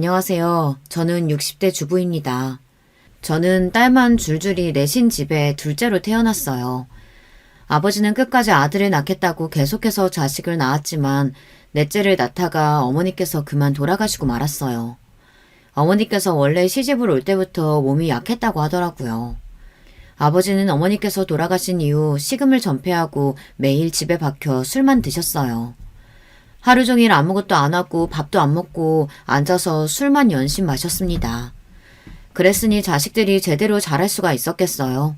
안녕하세요. 저는 60대 주부입니다. 저는 딸만 줄줄이 내신 집에 둘째로 태어났어요. 아버지는 끝까지 아들을 낳겠다고 계속해서 자식을 낳았지만 넷째를 낳다가 어머니께서 그만 돌아가시고 말았어요. 어머니께서 원래 시집을 올 때부터 몸이 약했다고 하더라고요. 아버지는 어머니께서 돌아가신 이후 식음을 전폐하고 매일 집에 박혀 술만 드셨어요. 하루 종일 아무것도 안 하고 밥도 안 먹고 앉아서 술만 연신 마셨습니다. 그랬으니 자식들이 제대로 자랄 수가 있었겠어요.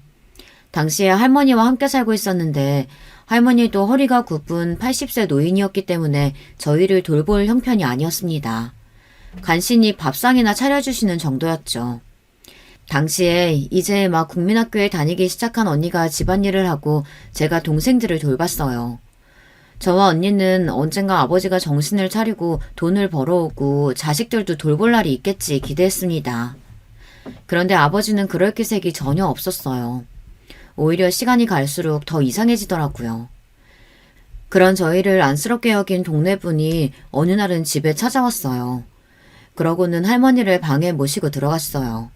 당시에 할머니와 함께 살고 있었는데 할머니도 허리가 굽은 80세 노인이었기 때문에 저희를 돌볼 형편이 아니었습니다. 간신히 밥상이나 차려주시는 정도였죠. 당시에 이제 막 국민학교에 다니기 시작한 언니가 집안일을 하고 제가 동생들을 돌봤어요. 저와 언니는 언젠가 아버지가 정신을 차리고 돈을 벌어오고 자식들도 돌볼 날이 있겠지 기대했습니다. 그런데 아버지는 그럴 기색이 전혀 없었어요. 오히려 시간이 갈수록 더 이상해지더라고요. 그런 저희를 안쓰럽게 여긴 동네분이 어느 날은 집에 찾아왔어요. 그러고는 할머니를 방에 모시고 들어갔어요.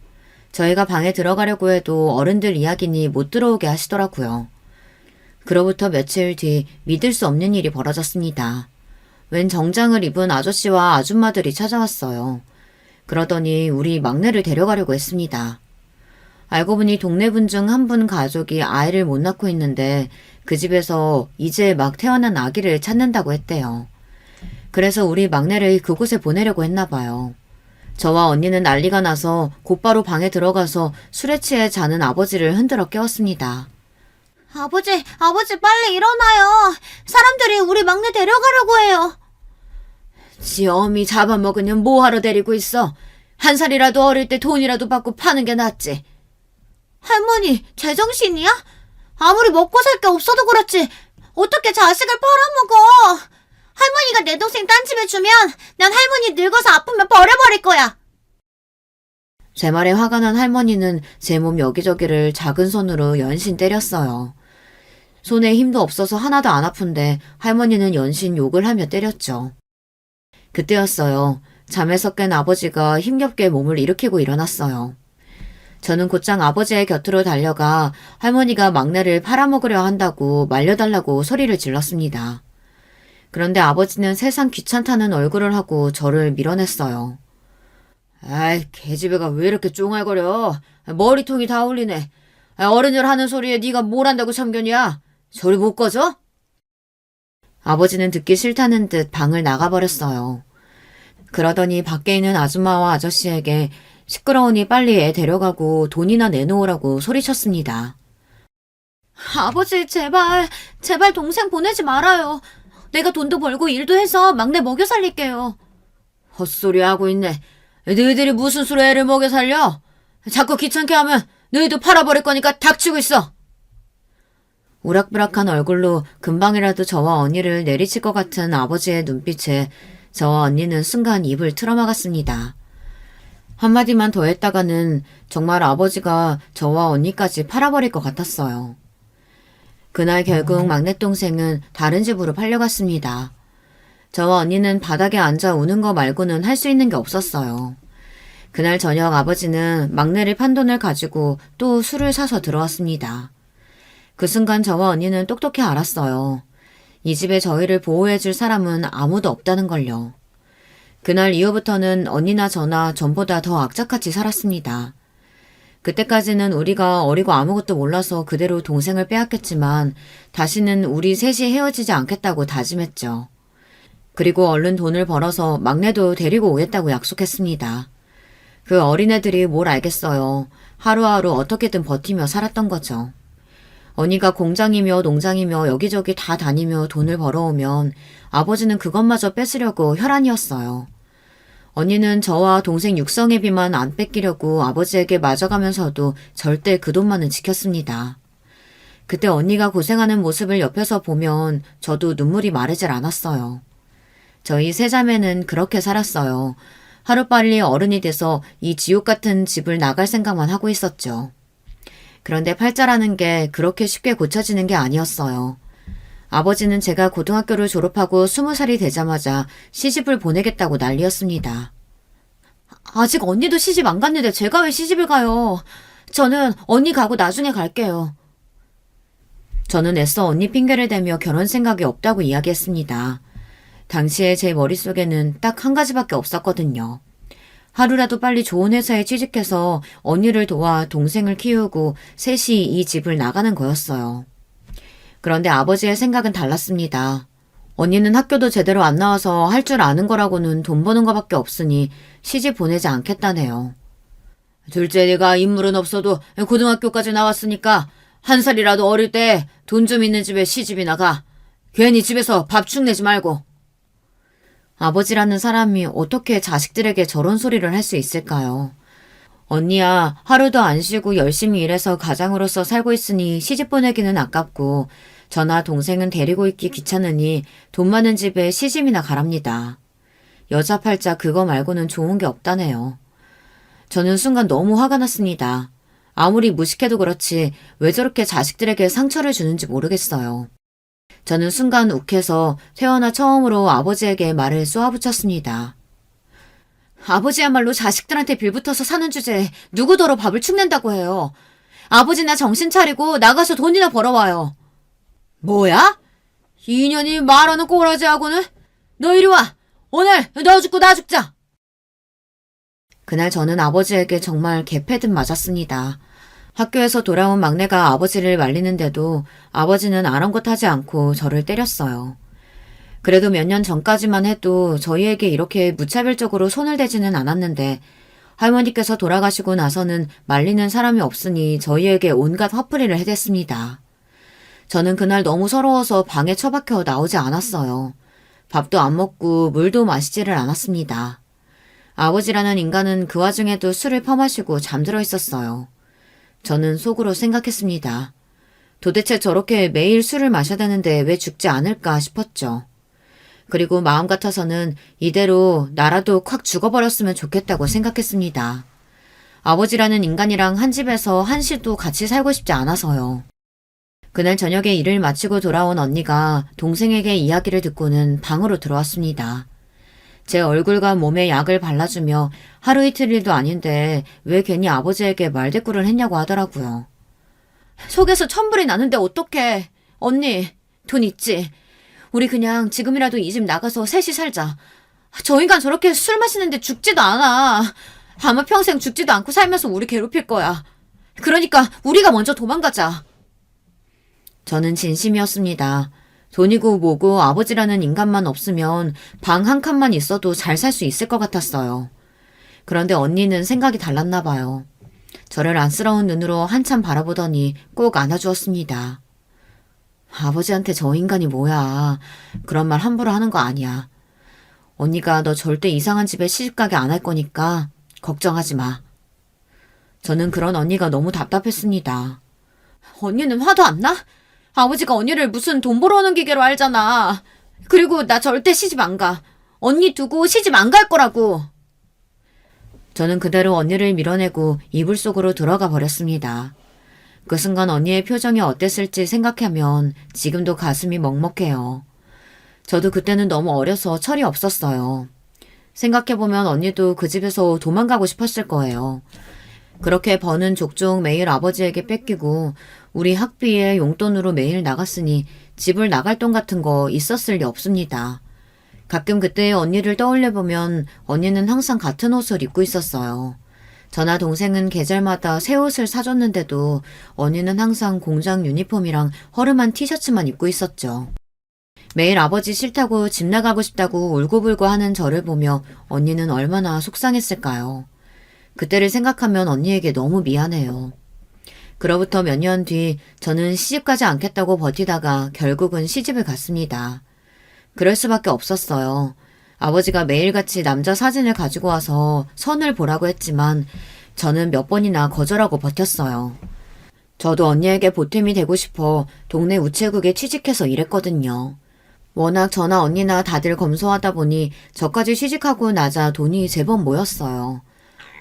저희가 방에 들어가려고 해도 어른들 이야기니 못 들어오게 하시더라고요. 그로부터 며칠 뒤 믿을 수 없는 일이 벌어졌습니다. 웬 정장을 입은 아저씨와 아줌마들이 찾아왔어요. 그러더니 우리 막내를 데려가려고 했습니다. 알고 보니 동네 분 중 한 분 가족이 아이를 못 낳고 있는데 그 집에서 이제 막 태어난 아기를 찾는다고 했대요. 그래서 우리 막내를 그곳에 보내려고 했나 봐요. 저와 언니는 난리가 나서 곧바로 방에 들어가서 술에 취해 자는 아버지를 흔들어 깨웠습니다. 아버지, 빨리 일어나요. 사람들이 우리 막내 데려가려고 해요. 지 어미 잡아먹으면 뭐하러 데리고 있어? 한 살이라도 어릴 때 돈이라도 받고 파는 게 낫지. 할머니, 제정신이야? 아무리 먹고 살 게 없어도 그렇지. 어떻게 자식을 팔아먹어? 할머니가 내 동생 딴 집에 주면 난 할머니 늙어서 아프면 버려버릴 거야. 제 말에 화가 난 할머니는 제 몸 여기저기를 작은 손으로 연신 때렸어요. 손에 힘도 없어서 하나도 안 아픈데 할머니는 연신 욕을 하며 때렸죠. 그때였어요. 잠에서 깬 아버지가 힘겹게 몸을 일으키고 일어났어요. 저는 곧장 아버지의 곁으로 달려가 할머니가 막내를 팔아먹으려 한다고 말려달라고 소리를 질렀습니다. 그런데 아버지는 세상 귀찮다는 얼굴을 하고 저를 밀어냈어요. 아이, 계집애가 왜 이렇게 쫑알거려? 머리통이 다 울리네. 어른들 하는 소리에 네가 뭘 한다고 참견이야? 저리 못 꺼져? 아버지는 듣기 싫다는 듯 방을 나가버렸어요. 그러더니 밖에 있는 아줌마와 아저씨에게 시끄러우니 빨리 애 데려가고 돈이나 내놓으라고 소리쳤습니다. 아버지, 제발 동생 보내지 말아요. 내가 돈도 벌고 일도 해서 막내 먹여 살릴게요. 헛소리 하고 있네. 너희들이 무슨 수로 애를 먹여 살려? 자꾸 귀찮게 하면 너희도 팔아버릴 거니까 닥치고 있어. 우락부락한 얼굴로 금방이라도 저와 언니를 내리칠 것 같은 아버지의 눈빛에 저와 언니는 순간 입을 틀어막았습니다. 한마디만 더 했다가는 정말 아버지가 저와 언니까지 팔아버릴 것 같았어요. 그날 결국 막내 동생은 다른 집으로 팔려갔습니다. 저와 언니는 바닥에 앉아 우는 거 말고는 할 수 있는 게 없었어요. 그날 저녁 아버지는 막내를 판 돈을 가지고 또 술을 사서 들어왔습니다. 그 순간 저와 언니는 똑똑히 알았어요. 이 집에 저희를 보호해줄 사람은 아무도 없다는 걸요. 그날 이후부터는 언니나 저나 전보다 더 악착같이 살았습니다. 그때까지는 우리가 어리고 아무것도 몰라서 그대로 동생을 빼앗겼지만 다시는 우리 셋이 헤어지지 않겠다고 다짐했죠. 그리고 얼른 돈을 벌어서 막내도 데리고 오겠다고 약속했습니다. 그 어린애들이 뭘 알겠어요. 하루하루 어떻게든 버티며 살았던 거죠. 언니가 공장이며 농장이며 여기저기 다 다니며 돈을 벌어오면 아버지는 그것마저 뺏으려고 혈안이었어요. 언니는 저와 동생 육성애비만 안 뺏기려고 아버지에게 맞아가면서도 절대 그 돈만은 지켰습니다. 그때 언니가 고생하는 모습을 옆에서 보면 저도 눈물이 마르질 않았어요. 저희 세 자매는 그렇게 살았어요. 하루빨리 어른이 돼서 이 지옥 같은 집을 나갈 생각만 하고 있었죠. 그런데 팔자라는 게 그렇게 쉽게 고쳐지는 게 아니었어요. 아버지는 제가 고등학교를 졸업하고 20살이 되자마자 시집을 보내겠다고 난리였습니다. 아직 언니도 시집 안 갔는데 제가 왜 시집을 가요? 저는 언니 가고 나중에 갈게요. 저는 애써 언니 핑계를 대며 결혼 생각이 없다고 이야기했습니다. 당시에 제 머릿속에는 딱 한 가지밖에 없었거든요. 하루라도 빨리 좋은 회사에 취직해서 언니를 도와 동생을 키우고 셋이 이 집을 나가는 거였어요. 그런데 아버지의 생각은 달랐습니다. 언니는 학교도 제대로 안 나와서 할 줄 아는 거라고는 돈 버는 거밖에 없으니 시집 보내지 않겠다네요. 둘째가 인물은 없어도 고등학교까지 나왔으니까 한 살이라도 어릴 때 돈 좀 있는 집에 시집이나 가. 괜히 집에서 밥 축내지 말고. 아버지라는 사람이 어떻게 자식들에게 저런 소리를 할 수 있을까요? 언니야, 하루도 안 쉬고 열심히 일해서 가장으로서 살고 있으니 시집 보내기는 아깝고 저나 동생은 데리고 있기 귀찮으니 돈 많은 집에 시집이나 가랍니다. 여자 팔자 그거 말고는 좋은 게 없다네요. 저는 순간 너무 화가 났습니다. 아무리 무식해도 그렇지 왜 저렇게 자식들에게 상처를 주는지 모르겠어요. 저는 순간 욱해서 태어나 처음으로 아버지에게 말을 쏘아붙였습니다. 아버지야말로 자식들한테 빌붙어서 사는 주제에 누구더러 밥을 축낸다고 해요. 아버지나 정신 차리고 나가서 돈이나 벌어와요. 뭐야? 이 인연이 말하는 꼬라지하고는? 너 이리 와! 오늘 너 죽고 나 죽자! 그날 저는 아버지에게 정말 개패듯 맞았습니다. 학교에서 돌아온 막내가 아버지를 말리는데도 아버지는 아랑곳하지 않고 저를 때렸어요. 그래도 몇 년 전까지만 해도 저희에게 이렇게 무차별적으로 손을 대지는 않았는데 할머니께서 돌아가시고 나서는 말리는 사람이 없으니 저희에게 온갖 화풀이를 해댔습니다. 저는 그날 너무 서러워서 방에 처박혀 나오지 않았어요. 밥도 안 먹고 물도 마시지를 않았습니다. 아버지라는 인간은 그 와중에도 술을 퍼마시고 잠들어 있었어요. 저는 속으로 생각했습니다. 도대체 저렇게 매일 술을 마셔야 되는데 왜 죽지 않을까 싶었죠. 그리고 마음 같아서는 이대로 나라도 콱 죽어버렸으면 좋겠다고 생각했습니다. 아버지라는 인간이랑 한 집에서 한시도 같이 살고 싶지 않아서요. 그날 저녁에 일을 마치고 돌아온 언니가 동생에게 이야기를 듣고는 방으로 들어왔습니다. 제 얼굴과 몸에 약을 발라주며 하루 이틀 일도 아닌데 왜 괜히 아버지에게 말대꾸를 했냐고 하더라고요. 속에서 천불이 나는데 어떡해. 언니, 돈 있지? 우리 그냥 지금이라도 이 집 나가서 셋이 살자. 저 인간 저렇게 술 마시는데 죽지도 않아. 아마 평생 죽지도 않고 살면서 우리 괴롭힐 거야. 그러니까 우리가 먼저 도망가자. 저는 진심이었습니다. 돈이고 뭐고 아버지라는 인간만 없으면 방 한 칸만 있어도 잘 살 수 있을 것 같았어요. 그런데 언니는 생각이 달랐나 봐요. 저를 안쓰러운 눈으로 한참 바라보더니 꼭 안아주었습니다. 아버지한테 저 인간이 뭐야. 그런 말 함부로 하는 거 아니야. 언니가 너 절대 이상한 집에 시집가게 안 할 거니까 걱정하지 마. 저는 그런 언니가 너무 답답했습니다. 언니는 화도 안 나? 아버지가 언니를 무슨 돈 벌어오는 기계로 알잖아. 그리고 나 절대 시집 안 가. 언니 두고 시집 안 갈 거라고. 저는 그대로 언니를 밀어내고 이불 속으로 들어가 버렸습니다. 그 순간 언니의 표정이 어땠을지 생각하면 지금도 가슴이 먹먹해요. 저도 그때는 너무 어려서 철이 없었어요. 생각해보면 언니도 그 집에서 도망가고 싶었을 거예요. 그렇게 버는 족족 매일 아버지에게 뺏기고 우리 학비에 용돈으로 매일 나갔으니 집을 나갈 돈 같은 거 있었을 리 없습니다. 가끔 그때의 언니를 떠올려보면 언니는 항상 같은 옷을 입고 있었어요. 저나 동생은 계절마다 새 옷을 사줬는데도 언니는 항상 공장 유니폼이랑 허름한 티셔츠만 입고 있었죠. 매일 아버지 싫다고 집 나가고 싶다고 울고불고 하는 저를 보며 언니는 얼마나 속상했을까요? 그때를 생각하면 언니에게 너무 미안해요. 그로부터 몇 년 뒤 저는 시집가지 않겠다고 버티다가 결국은 시집을 갔습니다. 그럴 수밖에 없었어요. 아버지가 매일같이 남자 사진을 가지고 와서 선을 보라고 했지만 저는 몇 번이나 거절하고 버텼어요. 저도 언니에게 보탬이 되고 싶어 동네 우체국에 취직해서 일했거든요. 워낙 저나 언니나 다들 검소하다 보니 저까지 취직하고 나자 돈이 제법 모였어요.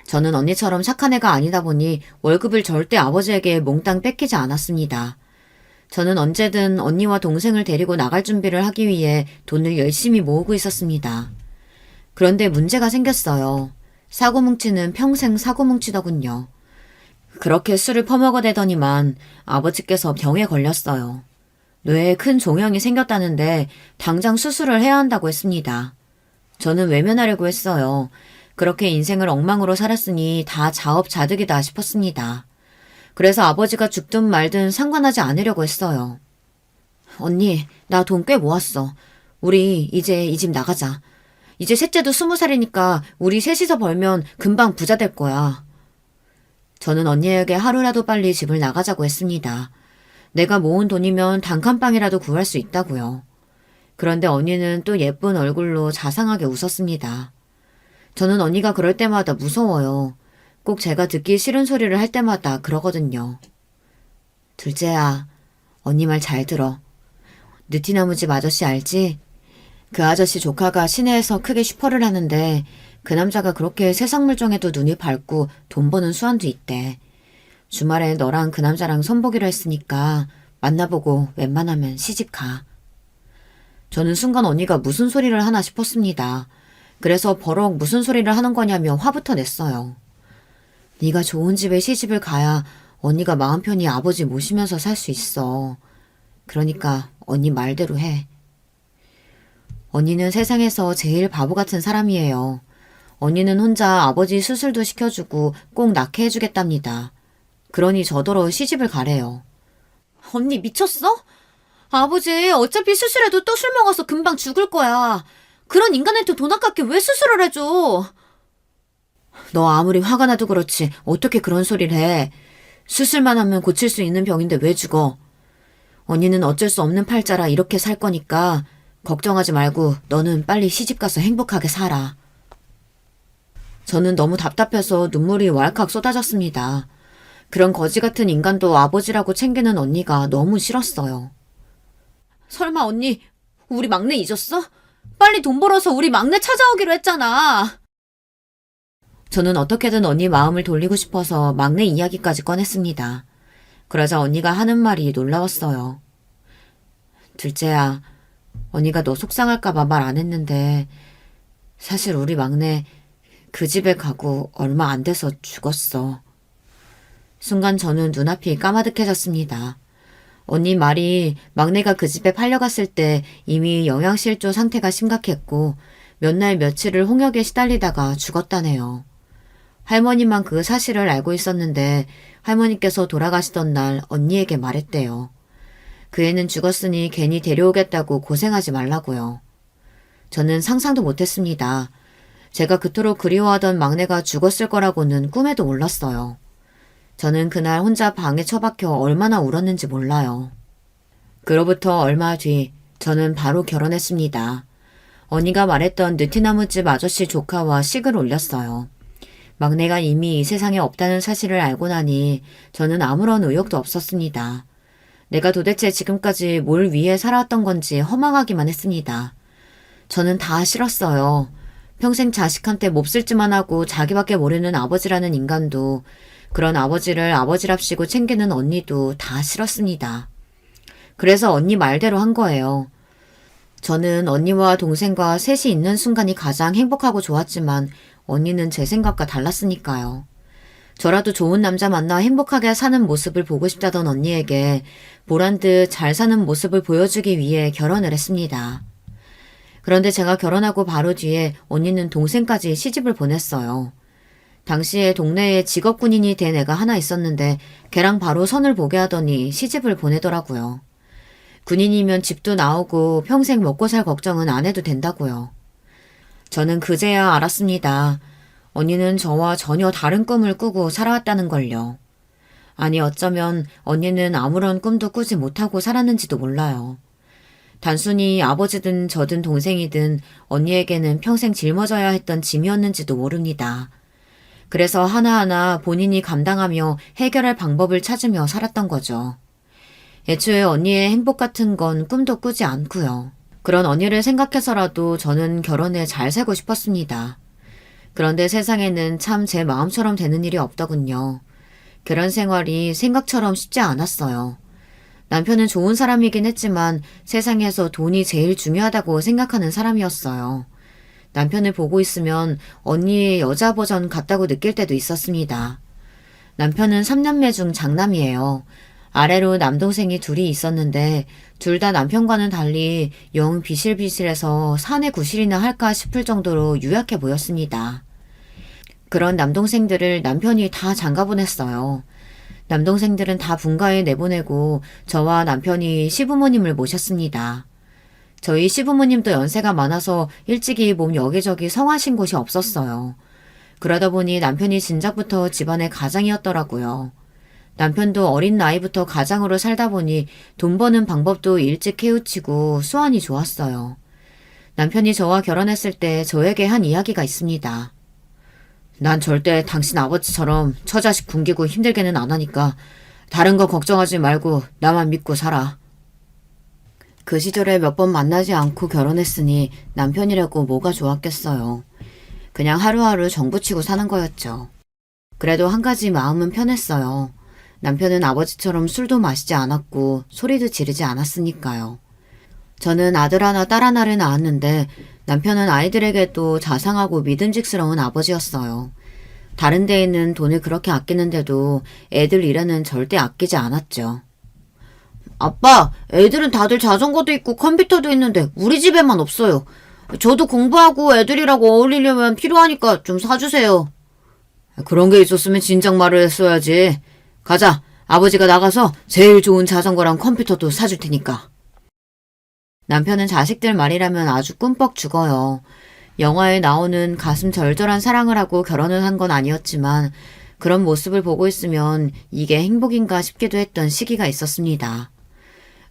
저는 언니처럼 착한 애가 아니다 보니 월급을 절대 아버지에게 몽땅 뺏기지 않았습니다. 저는 언제든 언니와 동생을 데리고 나갈 준비를 하기 위해 돈을 열심히 모으고 있었습니다. 그런데 문제가 생겼어요. 사고뭉치는 평생 사고뭉치더군요. 그렇게 술을 퍼먹어대더니만 아버지께서 병에 걸렸어요. 뇌에 큰 종양이 생겼다는데 당장 수술을 해야 한다고 했습니다. 저는 외면하려고 했어요. 그렇게 인생을 엉망으로 살았으니 다 자업자득이다 싶었습니다. 그래서 아버지가 죽든 말든 상관하지 않으려고 했어요. 언니, 나 돈 꽤 모았어. 우리 이제 이 집 나가자. 이제 셋째도 20살이니까 우리 셋이서 벌면 금방 부자 될 거야. 저는 언니에게 하루라도 빨리 집을 나가자고 했습니다. 내가 모은 돈이면 단칸방이라도 구할 수 있다고요. 그런데 언니는 또 예쁜 얼굴로 자상하게 웃었습니다. 저는 언니가 그럴 때마다 무서워요. 꼭 제가 듣기 싫은 소리를 할 때마다 그러거든요. 둘째야, 언니 말 잘 들어. 느티나무집 아저씨 알지? 그 아저씨 조카가 시내에서 크게 슈퍼를 하는데 그 남자가 그렇게 세상 물정에도 눈이 밝고 돈 버는 수완도 있대. 주말에 너랑 그 남자랑 손보기로 했으니까 만나보고 웬만하면 시집 가. 저는 순간 언니가 무슨 소리를 하나 싶었습니다. 그래서 버럭 무슨 소리를 하는 거냐며 화부터 냈어요. 네가 좋은 집에 시집을 가야 언니가 마음 편히 아버지 모시면서 살 수 있어. 그러니까 언니 말대로 해. 언니는 세상에서 제일 바보 같은 사람이에요. 언니는 혼자 아버지 수술도 시켜주고 꼭 낳게 해주겠답니다. 그러니 저더러 시집을 가래요. 언니 미쳤어? 아버지 어차피 수술해도 또 술 먹어서 금방 죽을 거야. 그런 인간한테 돈 아깝게 왜 수술을 해줘? 너 아무리 화가 나도 그렇지 어떻게 그런 소리를 해. 수술만 하면 고칠 수 있는 병인데 왜 죽어. 언니는 어쩔 수 없는 팔자라 이렇게 살 거니까 걱정하지 말고 너는 빨리 시집가서 행복하게 살아. 저는 너무 답답해서 눈물이 왈칵 쏟아졌습니다. 그런 거지 같은 인간도 아버지라고 챙기는 언니가 너무 싫었어요. 설마 언니 우리 막내 잊었어? 빨리 돈 벌어서 우리 막내 찾아오기로 했잖아. 저는 어떻게든 언니 마음을 돌리고 싶어서 막내 이야기까지 꺼냈습니다. 그러자 언니가 하는 말이 놀라웠어요. 둘째야, 언니가 너 속상할까봐 말 안 했는데 사실 우리 막내 그 집에 가고 얼마 안 돼서 죽었어. 순간 저는 눈앞이 까마득해졌습니다. 언니 말이 막내가 그 집에 팔려갔을 때 이미 영양실조 상태가 심각했고 몇 날 며칠을 홍역에 시달리다가 죽었다네요. 할머니만 그 사실을 알고 있었는데 할머니께서 돌아가시던 날 언니에게 말했대요. 그 애는 죽었으니 괜히 데려오겠다고 고생하지 말라고요. 저는 상상도 못했습니다. 제가 그토록 그리워하던 막내가 죽었을 거라고는 꿈에도 몰랐어요. 저는 그날 혼자 방에 처박혀 얼마나 울었는지 몰라요. 그로부터 얼마 뒤 저는 바로 결혼했습니다. 언니가 말했던 느티나무집 아저씨 조카와 식을 올렸어요. 막내가 이미 이 세상에 없다는 사실을 알고 나니 저는 아무런 의욕도 없었습니다. 내가 도대체 지금까지 뭘 위해 살아왔던 건지 허망하기만 했습니다. 저는 다 싫었어요. 평생 자식한테 몹쓸지만 하고 자기밖에 모르는 아버지라는 인간도, 그런 아버지를 아버지랍시고 챙기는 언니도 다 싫었습니다. 그래서 언니 말대로 한 거예요. 저는 언니와 동생과 셋이 있는 순간이 가장 행복하고 좋았지만 언니는 제 생각과 달랐으니까요. 저라도 좋은 남자 만나 행복하게 사는 모습을 보고 싶다던 언니에게 보란듯 잘 사는 모습을 보여주기 위해 결혼을 했습니다. 그런데 제가 결혼하고 바로 뒤에 언니는 동생까지 시집을 보냈어요. 당시에 동네에 직업군인이 된 애가 하나 있었는데 걔랑 바로 선을 보게 하더니 시집을 보내더라고요. 군인이면 집도 나오고 평생 먹고 살 걱정은 안 해도 된다고요. 저는 그제야 알았습니다. 언니는 저와 전혀 다른 꿈을 꾸고 살아왔다는 걸요. 아니 어쩌면 언니는 아무런 꿈도 꾸지 못하고 살았는지도 몰라요. 단순히 아버지든 저든 동생이든 언니에게는 평생 짊어져야 했던 짐이었는지도 모릅니다. 그래서 하나하나 본인이 감당하며 해결할 방법을 찾으며 살았던 거죠. 애초에 언니의 행복 같은 건 꿈도 꾸지 않고요. 그런 언니를 생각해서라도 저는 결혼에 잘 살고 싶었습니다. 그런데 세상에는 참 제 마음처럼 되는 일이 없더군요. 결혼 생활이 생각처럼 쉽지 않았어요. 남편은 좋은 사람이긴 했지만 세상에서 돈이 제일 중요하다고 생각하는 사람이었어요. 남편을 보고 있으면 언니의 여자 버전 같다고 느낄 때도 있었습니다. 남편은 3남매 중 장남이에요. 아래로 남동생이 둘이 있었는데 둘 다 남편과는 달리 영 비실비실해서 사내 구실이나 할까 싶을 정도로 유약해 보였습니다. 그런 남동생들을 남편이 다 장가보냈어요. 남동생들은 다 분가에 내보내고 저와 남편이 시부모님을 모셨습니다. 저희 시부모님도 연세가 많아서 일찍이 몸 여기저기 성하신 곳이 없었어요. 그러다 보니 남편이 진작부터 집안의 가장이었더라고요. 남편도 어린 나이부터 가장으로 살다 보니 돈 버는 방법도 일찍 깨우치고 수완이 좋았어요. 남편이 저와 결혼했을 때 저에게 한 이야기가 있습니다. 난 절대 당신 아버지처럼 처자식 굶기고 힘들게는 안 하니까 다른 거 걱정하지 말고 나만 믿고 살아. 그 시절에 몇 번 만나지 않고 결혼했으니 남편이라고 뭐가 좋았겠어요. 그냥 하루하루 정부치고 사는 거였죠. 그래도 한 가지 마음은 편했어요. 남편은 아버지처럼 술도 마시지 않았고 소리도 지르지 않았으니까요. 저는 아들 하나 딸 하나를 낳았는데 남편은 아이들에게도 자상하고 믿음직스러운 아버지였어요. 다른 데에는 돈을 그렇게 아끼는데도 애들 일에는 절대 아끼지 않았죠. 아빠, 애들은 다들 자전거도 있고 컴퓨터도 있는데 우리 집에만 없어요. 저도 공부하고 애들이라고 어울리려면 필요하니까 좀 사주세요. 그런 게 있었으면 진작 말을 했어야지. 가자, 아버지가 나가서 제일 좋은 자전거랑 컴퓨터도 사줄 테니까. 남편은 자식들 말이라면 아주 꿈뻑 죽어요. 영화에 나오는 가슴 절절한 사랑을 하고 결혼을 한 건 아니었지만 그런 모습을 보고 있으면 이게 행복인가 싶기도 했던 시기가 있었습니다.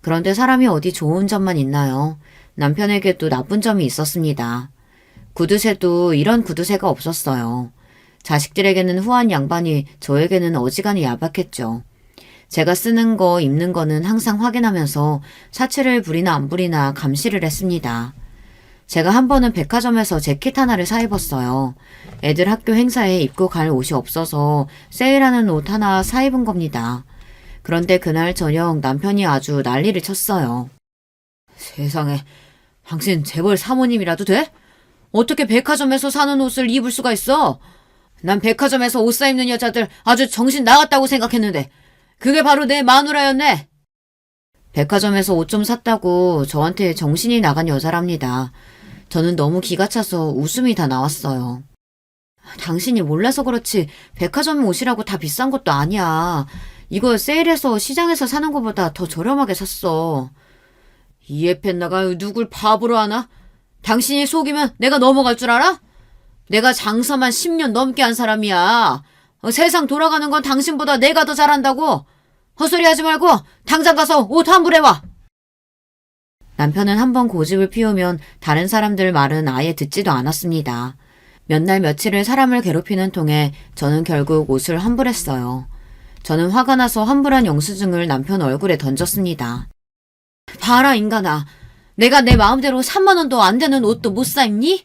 그런데 사람이 어디 좋은 점만 있나요? 남편에게도 나쁜 점이 있었습니다. 구두쇠도 이런 구두쇠가 없었어요. 자식들에게는 후한 양반이 저에게는 어지간히 야박했죠. 제가 쓰는 거, 입는 거는 항상 확인하면서 사치를 부리나 안 부리나 감시를 했습니다. 제가 한 번은 백화점에서 재킷 하나를 사 입었어요. 애들 학교 행사에 입고 갈 옷이 없어서 세일하는 옷 하나 사 입은 겁니다. 그런데 그날 저녁 남편이 아주 난리를 쳤어요. 세상에, 당신 재벌 사모님이라도 돼? 어떻게 백화점에서 사는 옷을 입을 수가 있어? 난 백화점에서 옷 사 입는 여자들 아주 정신 나갔다고 생각했는데 그게 바로 내 마누라였네. 백화점에서 옷 좀 샀다고 저한테 정신이 나간 여자랍니다. 저는 너무 기가 차서 웃음이 다 나왔어요. 당신이 몰라서 그렇지 백화점 옷이라고 다 비싼 것도 아니야. 이거 세일해서 시장에서 사는 것보다 더 저렴하게 샀어. 이에펜나가 누굴 바보로 하나? 당신이 속이면 내가 넘어갈 줄 알아? 내가 장사만 10년 넘게 한 사람이야. 세상 돌아가는 건 당신보다 내가 더 잘한다고. 헛소리 하지 말고 당장 가서 옷 환불해와. 남편은 한번 고집을 피우면 다른 사람들 말은 아예 듣지도 않았습니다. 몇 날 며칠을 사람을 괴롭히는 통에 저는 결국 옷을 환불했어요. 저는 화가 나서 환불한 영수증을 남편 얼굴에 던졌습니다. 봐라 인간아. 내가 내 마음대로 3만 원도 안 되는 옷도 못 사 입니?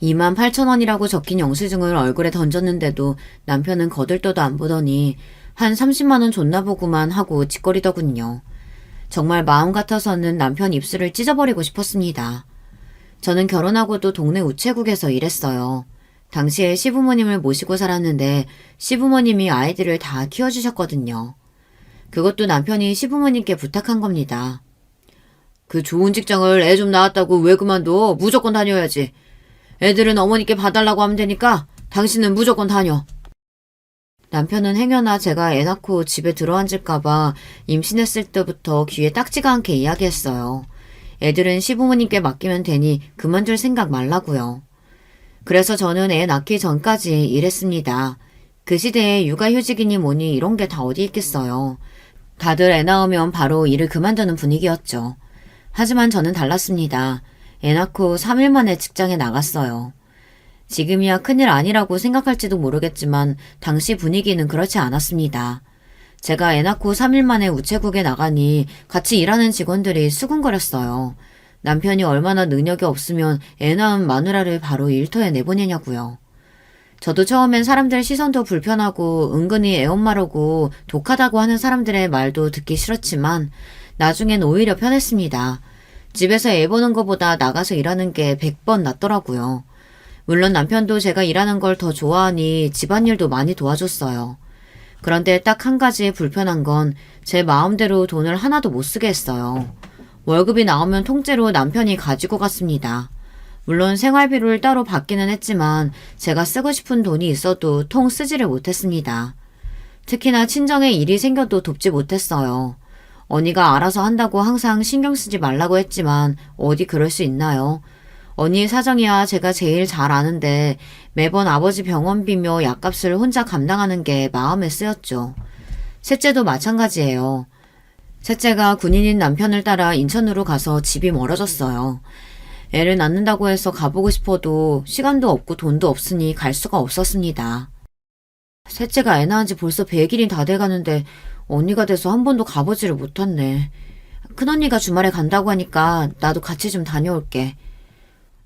28,000원이라고 적힌 영수증을 얼굴에 던졌는데도 남편은 거들떠도 안 보더니 한 30만 원 줬나 보구만 하고 짓거리더군요. 정말 마음 같아서는 남편 입술을 찢어버리고 싶었습니다. 저는 결혼하고도 동네 우체국에서 일했어요. 당시에 시부모님을 모시고 살았는데 시부모님이 아이들을 다 키워주셨거든요. 그것도 남편이 시부모님께 부탁한 겁니다. 그 좋은 직장을 애 좀 낳았다고 왜 그만둬? 무조건 다녀야지. 애들은 어머니께 봐달라고 하면 되니까 당신은 무조건 다녀. 남편은 행여나 제가 애 낳고 집에 들어앉을까봐 임신했을 때부터 귀에 딱지가 않게 이야기했어요. 애들은 시부모님께 맡기면 되니 그만둘 생각 말라고요. 그래서 저는 애 낳기 전까지 일했습니다. 그 시대에 육아휴직이니 뭐니 이런 게 다 어디 있겠어요. 다들 애 낳으면 바로 일을 그만두는 분위기였죠. 하지만 저는 달랐습니다. 애 낳고 3일 만에 직장에 나갔어요. 지금이야 큰일 아니라고 생각할지도 모르겠지만 당시 분위기는 그렇지 않았습니다. 제가 애 낳고 3일 만에 우체국에 나가니 같이 일하는 직원들이 수군거렸어요. 남편이 얼마나 능력이 없으면 애 낳은 마누라를 바로 일터에 내보내냐고요. 저도 처음엔 사람들 시선도 불편하고 은근히 애엄마라고 독하다고 하는 사람들의 말도 듣기 싫었지만 나중엔 오히려 편했습니다. 집에서 애 보는 것보다 나가서 일하는 게 100번 낫더라고요. 물론 남편도 제가 일하는 걸 더 좋아하니 집안일도 많이 도와줬어요. 그런데 딱 한 가지 불편한 건 제 마음대로 돈을 하나도 못 쓰게 했어요. 월급이 나오면 통째로 남편이 가지고 갔습니다. 물론 생활비를 따로 받기는 했지만 제가 쓰고 싶은 돈이 있어도 통 쓰지를 못했습니다. 특히나 친정에 일이 생겨도 돕지 못했어요. 언니가 알아서 한다고 항상 신경 쓰지 말라고 했지만 어디 그럴 수 있나요? 언니 사정이야 제가 제일 잘 아는데 매번 아버지 병원비며 약값을 혼자 감당하는 게 마음에 쓰였죠. 셋째도 마찬가지예요. 셋째가 군인인 남편을 따라 인천으로 가서 집이 멀어졌어요. 애를 낳는다고 해서 가보고 싶어도 시간도 없고 돈도 없으니 갈 수가 없었습니다. 셋째가 애 낳은 지 벌써 100일이 다 돼가는데 언니가 돼서 한 번도 가보지를 못했네. 큰언니가 주말에 간다고 하니까 나도 같이 좀 다녀올게.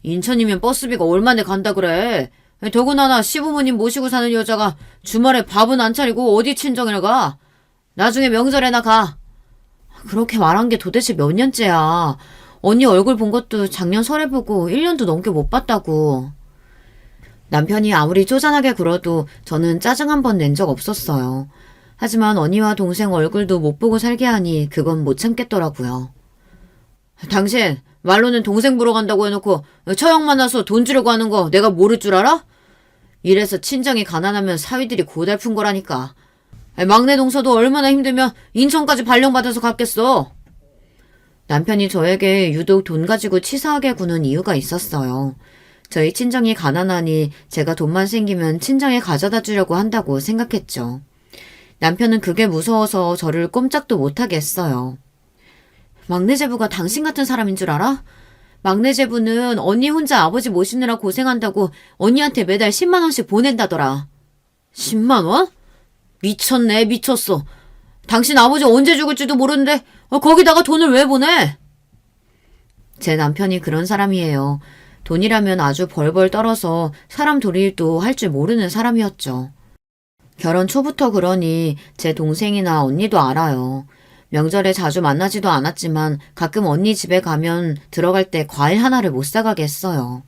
인천이면 버스비가 얼마나 간다 그래. 더구나 시부모님 모시고 사는 여자가 주말에 밥은 안 차리고 어디 친정이나 가. 나중에 명절에나 가. 그렇게 말한 게 도대체 몇 년째야. 언니 얼굴 본 것도 작년 설에 보고 1년도 넘게 못 봤다고. 남편이 아무리 쪼잔하게 굴어도 저는 짜증 한 번 낸 적 없었어요. 하지만 언니와 동생 얼굴도 못 보고 살게 하니 그건 못 참겠더라고요. 당신 말로는 동생 보러 간다고 해놓고 처형 만나서 돈 주려고 하는 거 내가 모를 줄 알아? 이래서 친정이 가난하면 사위들이 고달픈 거라니까. 막내 동서도 얼마나 힘들면 인천까지 발령받아서 갔겠어. 남편이 저에게 유독 돈 가지고 치사하게 구는 이유가 있었어요. 저희 친정이 가난하니 제가 돈만 생기면 친정에 가져다 주려고 한다고 생각했죠. 남편은 그게 무서워서 저를 꼼짝도 못하게 했어요. 막내 제부가 당신 같은 사람인 줄 알아? 막내 제부는 언니 혼자 아버지 모시느라 고생한다고 언니한테 매달 10만 원씩 보낸다더라. 10만 원? 미쳤네, 미쳤어. 당신 아버지 언제 죽을지도 모르는데 거기다가 돈을 왜 보내? 제 남편이 그런 사람이에요. 돈이라면 아주 벌벌 떨어서 사람 도리일도 할 줄 모르는 사람이었죠. 결혼 초부터 그러니 제 동생이나 언니도 알아요. 명절에 자주 만나지도 않았지만 가끔 언니 집에 가면 들어갈 때 과일 하나를 못 사가게 했어요.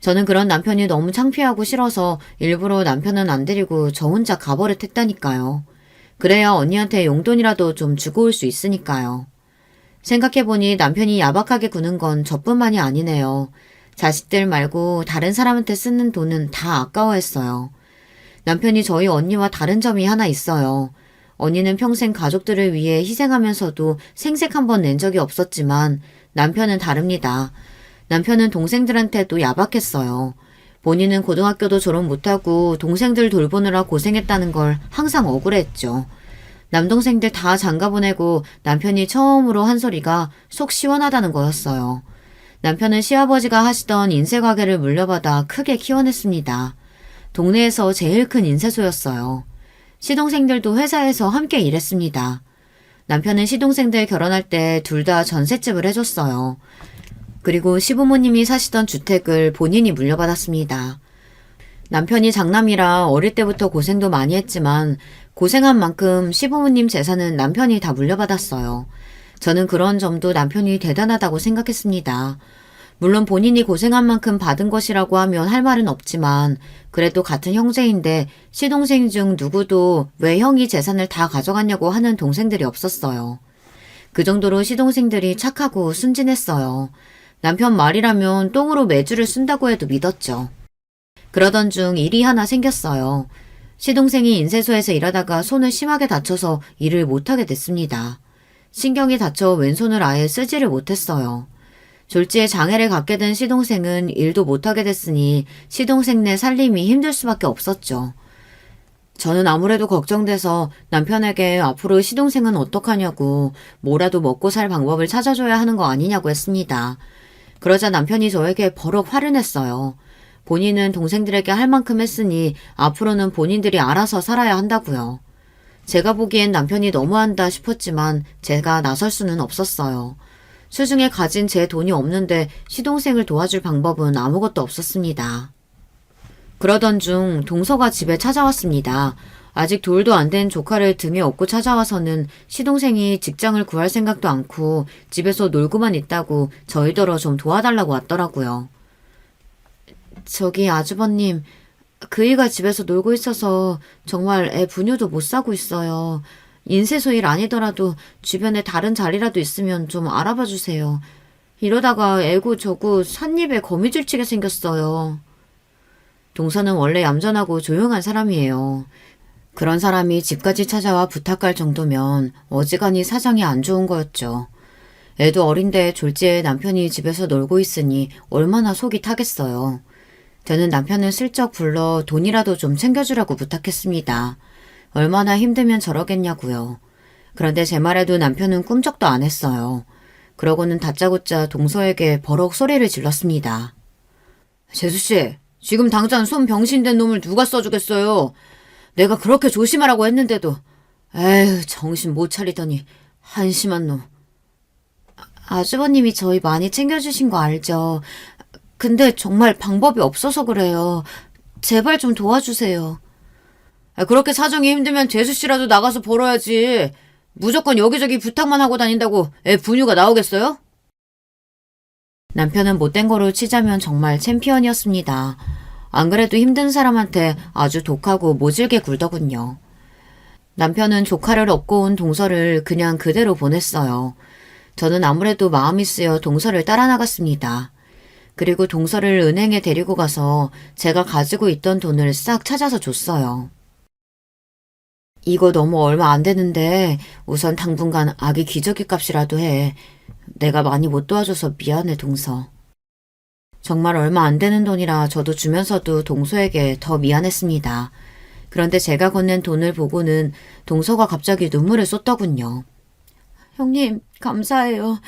저는 그런 남편이 너무 창피하고 싫어서 일부러 남편은 안 데리고 저 혼자 가버릇했다니까요. 그래야 언니한테 용돈이라도 좀 주고 올 수 있으니까요. 생각해보니 남편이 야박하게 구는 건 저뿐만이 아니네요. 자식들 말고 다른 사람한테 쓰는 돈은 다 아까워했어요. 남편이 저희 언니와 다른 점이 하나 있어요. 언니는 평생 가족들을 위해 희생하면서도 생색 한 번 낸 적이 없었지만 남편은 다릅니다. 남편은 동생들한테도 야박했어요. 본인은 고등학교도 졸업 못하고 동생들 돌보느라 고생했다는 걸 항상 억울해했죠. 남동생들 다 장가 보내고 남편이 처음으로 한 소리가 속 시원하다는 거였어요. 남편은 시아버지가 하시던 인쇄 가게를 물려받아 크게 키워냈습니다. 동네에서 제일 큰 인쇄소였어요. 시동생들도 회사에서 함께 일했습니다. 남편은 시동생들 결혼할 때 둘 다 전셋집을 해줬어요. 그리고 시부모님이 사시던 주택을 본인이 물려받았습니다. 남편이 장남이라 어릴 때부터 고생도 많이 했지만 고생한 만큼 시부모님 재산은 남편이 다 물려받았어요. 저는 그런 점도 남편이 대단하다고 생각했습니다. 물론 본인이 고생한 만큼 받은 것이라고 하면 할 말은 없지만 그래도 같은 형제인데 시동생 중 누구도 왜 형이 재산을 다 가져갔냐고 하는 동생들이 없었어요. 그 정도로 시동생들이 착하고 순진했어요. 남편 말이라면 똥으로 매주를 쓴다고 해도 믿었죠. 그러던 중 일이 하나 생겼어요. 시동생이 인쇄소에서 일하다가 손을 심하게 다쳐서 일을 못하게 됐습니다. 신경이 다쳐 왼손을 아예 쓰지를 못했어요. 졸지에 장애를 갖게 된 시동생은 일도 못하게 됐으니 시동생네 살림이 힘들 수밖에 없었죠. 저는 아무래도 걱정돼서 남편에게 앞으로 시동생은 어떡하냐고 뭐라도 먹고 살 방법을 찾아줘야 하는 거 아니냐고 했습니다. 그러자 남편이 저에게 버럭 화를 냈어요. 본인은 동생들에게 할 만큼 했으니 앞으로는 본인들이 알아서 살아야 한다고요. 제가 보기엔 남편이 너무한다 싶었지만 제가 나설 수는 없었어요. 수중에 가진 제 돈이 없는데 시동생을 도와줄 방법은 아무것도 없었습니다. 그러던 중 동서가 집에 찾아왔습니다. 아직 돌도 안 된 조카를 등에 업고 찾아와서는 시동생이 직장을 구할 생각도 않고 집에서 놀고만 있다고 저희더러 좀 도와달라고 왔더라고요. 저기 아주버님, 그이가 집에서 놀고 있어서 정말 애 분유도 못 사고 있어요. 인쇄소 일 아니더라도 주변에 다른 자리라도 있으면 좀 알아봐 주세요. 이러다가 애고 저고 삿입에 거미줄 치게 생겼어요. 동서는 원래 얌전하고 조용한 사람이에요. 그런 사람이 집까지 찾아와 부탁할 정도면 어지간히 사정이 안 좋은 거였죠. 애도 어린데 졸지에 남편이 집에서 놀고 있으니 얼마나 속이 타겠어요. 저는 남편을 슬쩍 불러 돈이라도 좀 챙겨주라고 부탁했습니다. 얼마나 힘들면 저러겠냐고요. 그런데 제 말에도 남편은 꿈쩍도 안 했어요. 그러고는 다짜고짜 동서에게 버럭 소리를 질렀습니다. 재수씨, 지금 당장 손 병신된 놈을 누가 써주겠어요? 내가 그렇게 조심하라고 했는데도 에휴 정신 못 차리더니 한심한 놈. 아주버님이 저희 많이 챙겨주신 거 알죠? 근데 정말 방법이 없어서 그래요. 제발 좀 도와주세요. 그렇게 사정이 힘들면 재수씨라도 나가서 벌어야지. 무조건 여기저기 부탁만 하고 다닌다고 애 분유가 나오겠어요? 남편은 못된 거로 치자면 정말 챔피언이었습니다. 안 그래도 힘든 사람한테 아주 독하고 모질게 굴더군요. 남편은 조카를 업고 온 동서를 그냥 그대로 보냈어요. 저는 아무래도 마음이 쓰여 동서를 따라 나갔습니다. 그리고 동서를 은행에 데리고 가서 제가 가지고 있던 돈을 싹 찾아서 줬어요. 이거 너무 얼마 안 되는데 우선 당분간 아기 기저귀 값이라도 해. 내가 많이 못 도와줘서 미안해, 동서. 정말 얼마 안 되는 돈이라 저도 주면서도 동서에게 더 미안했습니다. 그런데 제가 건넨 돈을 보고는 동서가 갑자기 눈물을 쏟더군요. 형님, 감사해요.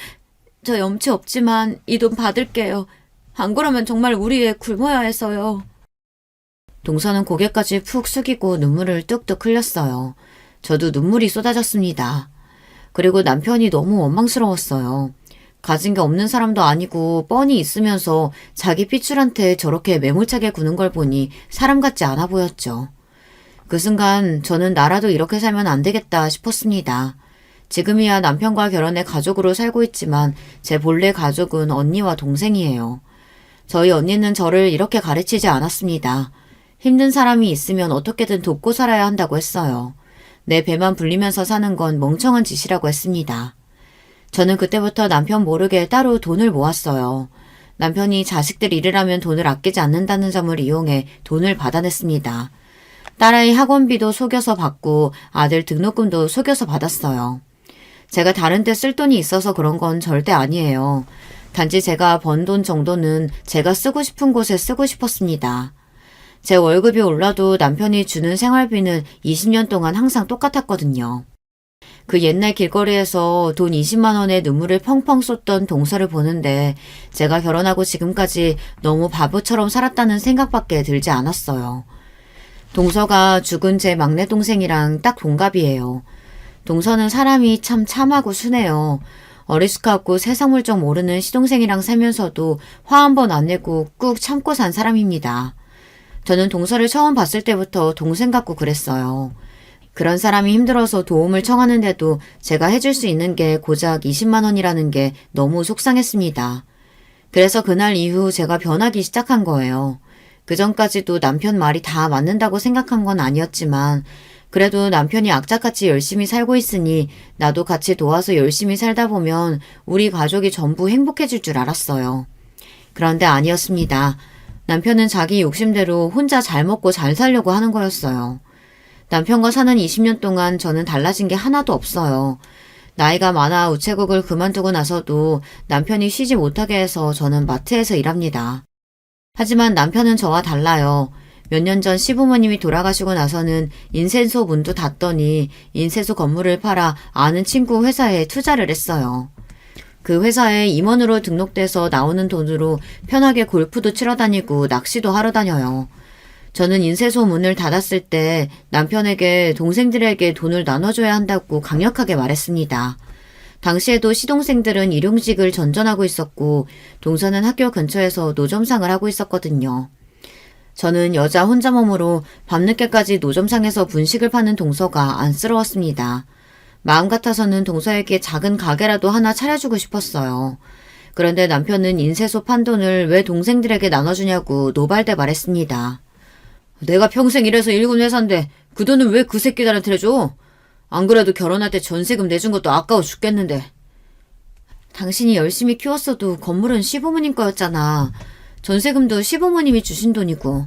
저 염치 없지만 이 돈 받을게요. 안 그러면 정말 우리 애 굶어야 해서요. 동서는 고개까지 푹 숙이고 눈물을 뚝뚝 흘렸어요. 저도 눈물이 쏟아졌습니다. 그리고 남편이 너무 원망스러웠어요. 가진 게 없는 사람도 아니고 뻔히 있으면서 자기 핏줄한테 저렇게 매몰차게 구는 걸 보니 사람 같지 않아 보였죠. 그 순간 저는 나라도 이렇게 살면 안 되겠다 싶었습니다. 지금이야 남편과 결혼해 가족으로 살고 있지만 제 본래 가족은 언니와 동생이에요. 저희 언니는 저를 이렇게 가르치지 않았습니다. 힘든 사람이 있으면 어떻게든 돕고 살아야 한다고 했어요. 내 배만 불리면서 사는 건 멍청한 짓이라고 했습니다. 저는 그때부터 남편 모르게 따로 돈을 모았어요. 남편이 자식들 일을 돈을 아끼지 않는다는 점을 이용해 돈을 받아냈습니다. 딸아이 학원비도 속여서 받고 아들 등록금도 속여서 받았어요. 제가 다른 데 쓸 돈이 있어서 그런 건 절대 아니에요. 단지 제가 번 돈 정도는 제가 쓰고 싶은 곳에 쓰고 싶었습니다. 제 월급이 올라도 남편이 주는 생활비는 20년 동안 항상 똑같았거든요. 그 옛날 길거리에서 돈 20만 원에 눈물을 펑펑 쏟던 동서를 보는데 제가 결혼하고 지금까지 너무 바보처럼 살았다는 생각밖에 들지 않았어요. 동서가 죽은 제 막내 동생이랑 딱 동갑이에요. 동서는 사람이 참 참하고 순해요. 어리숙하고 세상 물정 모르는 시동생이랑 살면서도 화 한 번 안 내고 꾹 참고 산 사람입니다. 저는 동서를 처음 봤을 때부터 동생 같고 그랬어요. 그런 사람이 힘들어서 도움을 청하는데도 제가 해줄 수 있는 게 고작 20만 원이라는 게 너무 속상했습니다. 그래서 그날 이후 제가 변하기 시작한 거예요. 그전까지도 남편 말이 다 맞는다고 생각한 건 아니었지만 그래도 남편이 악착같이 열심히 살고 있으니 나도 같이 도와서 열심히 살다 보면 우리 가족이 전부 행복해질 줄 알았어요. 그런데 아니었습니다. 남편은 자기 욕심대로 혼자 잘 먹고 잘 살려고 하는 거였어요. 남편과 사는 20년 동안 저는 달라진 게 하나도 없어요. 나이가 많아 우체국을 그만두고 나서도 남편이 쉬지 못하게 해서 저는 마트에서 일합니다. 하지만 남편은 저와 달라요. 몇 년 전 시부모님이 돌아가시고 나서는 인쇄소 문도 닫더니 인쇄소 건물을 팔아 아는 친구 회사에 투자를 했어요. 그 회사에 임원으로 등록돼서 나오는 돈으로 편하게 골프도 치러 다니고 낚시도 하러 다녀요. 저는 인쇄소 문을 닫았을 때 남편에게 동생들에게 돈을 나눠줘야 한다고 강력하게 말했습니다. 당시에도 시동생들은 일용직을 전전하고 있었고 동서는 학교 근처에서 노점상을 하고 있었거든요. 저는 여자 혼자 몸으로 밤늦게까지 노점상에서 분식을 파는 동서가 안쓰러웠습니다. 마음 같아서는 동서에게 작은 가게라도 하나 차려주고 싶었어요. 그런데 남편은 인쇄소 판 돈을 왜 동생들에게 나눠주냐고 노발대발했습니다. 내가 평생 일해서 일군 회사인데 그 돈을 왜 그 새끼들한테 해줘? 안 그래도 결혼할 때 전세금 내준 것도 아까워 죽겠는데. 당신이 열심히 키웠어도 건물은 시부모님 거였잖아. 전세금도 시부모님이 주신 돈이고.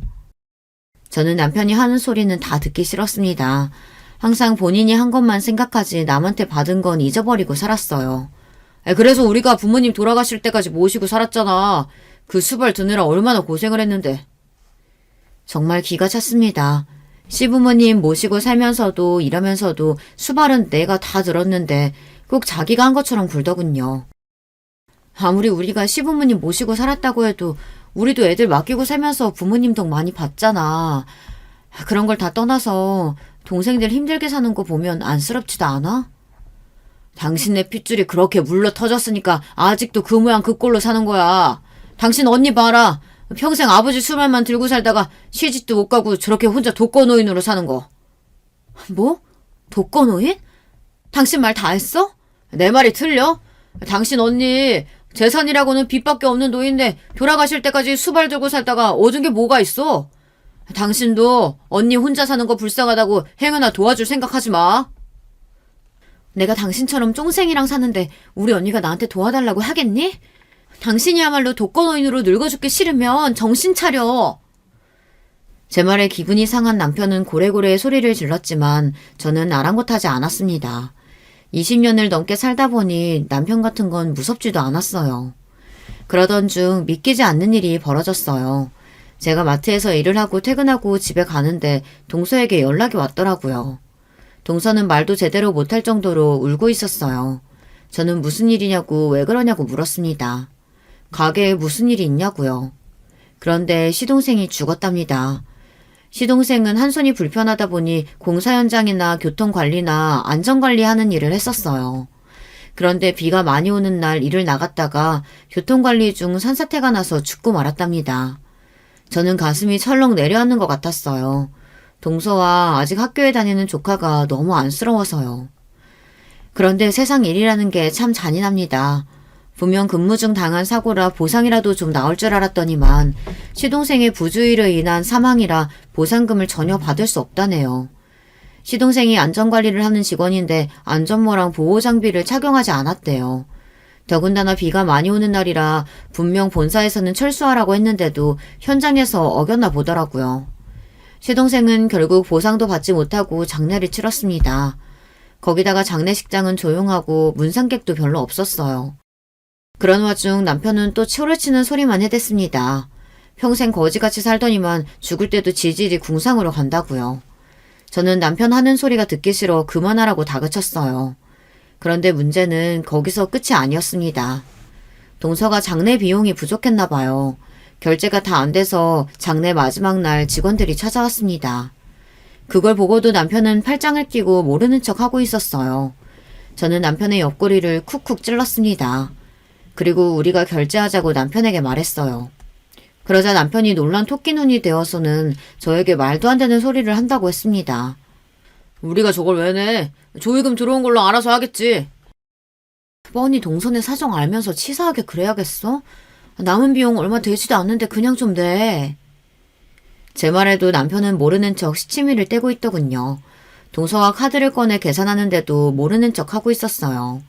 저는 남편이 하는 소리는 다 듣기 싫었습니다. 항상 본인이 한 것만 생각하지 남한테 받은 건 잊어버리고 살았어요. 그래서 우리가 부모님 돌아가실 때까지 모시고 살았잖아. 그 수발 드느라 얼마나 고생을 했는데. 정말 기가 찼습니다. 시부모님 모시고 살면서도 일하면서도 수발은 내가 다 들었는데 꼭 자기가 한 것처럼 굴더군요. 아무리 우리가 시부모님 모시고 살았다고 해도 우리도 애들 맡기고 살면서 부모님 덕 많이 봤잖아. 그런 걸 다 떠나서 동생들 힘들게 사는 거 보면 안쓰럽지도 않아? 당신네 핏줄이 그렇게 물러 터졌으니까 아직도 그 모양 그 꼴로 사는 거야. 당신 언니 봐라. 평생 아버지 수발만 들고 살다가 시집도 못 가고 저렇게 혼자 독거노인으로 사는 거. 뭐? 독거노인? 당신 말 다 했어? 내 말이 틀려? 당신 언니 재산이라고는 빚밖에 없는 노인데 돌아가실 때까지 수발 들고 살다가 얻은 게 뭐가 있어? 당신도 언니 혼자 사는 거 불쌍하다고 행여나 도와줄 생각하지 마. 내가 당신처럼 쫑생이랑 사는데 우리 언니가 나한테 도와달라고 하겠니? 당신이야말로 독거노인으로 늙어 죽기 싫으면 정신 차려. 제 말에 기분이 상한 남편은 고래고래 소리를 질렀지만 저는 아랑곳하지 않았습니다. 20년을 넘게 살다 보니 남편 같은 건 무섭지도 않았어요. 그러던 중 믿기지 않는 일이 벌어졌어요. 제가 마트에서 일을 하고 퇴근하고 집에 가는데 동서에게 연락이 왔더라고요. 동서는 말도 제대로 못할 정도로 울고 있었어요. 저는 무슨 일이냐고 왜 그러냐고 물었습니다. 가게에 무슨 일이 있냐고요. 그런데 시동생이 죽었답니다. 시동생은 한 손이 불편하다 보니 공사 현장이나 교통관리나 안전관리하는 일을 했었어요. 그런데 비가 많이 오는 날 일을 나갔다가 교통관리 중 산사태가 나서 죽고 말았답니다. 저는 가슴이 철렁 내려앉는 것 같았어요. 동서와 아직 학교에 다니는 조카가 너무 안쓰러워서요. 그런데 세상 일이라는 게 참 잔인합니다. 분명 근무 중 당한 사고라 보상이라도 좀 나올 줄 알았더니만 시동생의 부주의로 인한 사망이라 보상금을 전혀 받을 수 없다네요. 시동생이 안전관리를 하는 직원인데 안전모랑 보호장비를 착용하지 않았대요. 더군다나 비가 많이 오는 날이라 분명 본사에서는 철수하라고 했는데도 현장에서 어겼나 보더라고요. 시동생은 결국 보상도 받지 못하고 장례를 치렀습니다. 거기다가 장례식장은 조용하고 문상객도 별로 없었어요. 그런 와중 남편은 또 초를 치는 소리만 해댔습니다. 평생 거지같이 살더니만 죽을 때도 지질이 궁상으로 간다고요. 저는 남편 하는 소리가 듣기 싫어 그만하라고 다그쳤어요. 그런데 문제는 거기서 끝이 아니었습니다. 동서가 장례 비용이 부족했나 봐요. 결제가 다 안 돼서 장례 마지막 날 직원들이 찾아왔습니다. 그걸 보고도 남편은 팔짱을 끼고 모르는 척 하고 있었어요. 저는 남편의 옆구리를 쿡쿡 찔렀습니다. 그리고 우리가 결제하자고 남편에게 말했어요. 그러자 남편이 놀란 토끼 눈이 되어서는 저에게 말도 안 되는 소리를 한다고 했습니다. 우리가 저걸 왜 내? 조의금 들어온 걸로 알아서 하겠지. 뻔히 동선의 사정 알면서 치사하게 그래야겠어? 남은 비용 얼마 되지도 않는데 그냥 좀 내. 제 말에도 남편은 모르는 척 시치미를 떼고 있더군요. 동서가 카드를 꺼내 계산하는데도 모르는 척 하고 있었어요.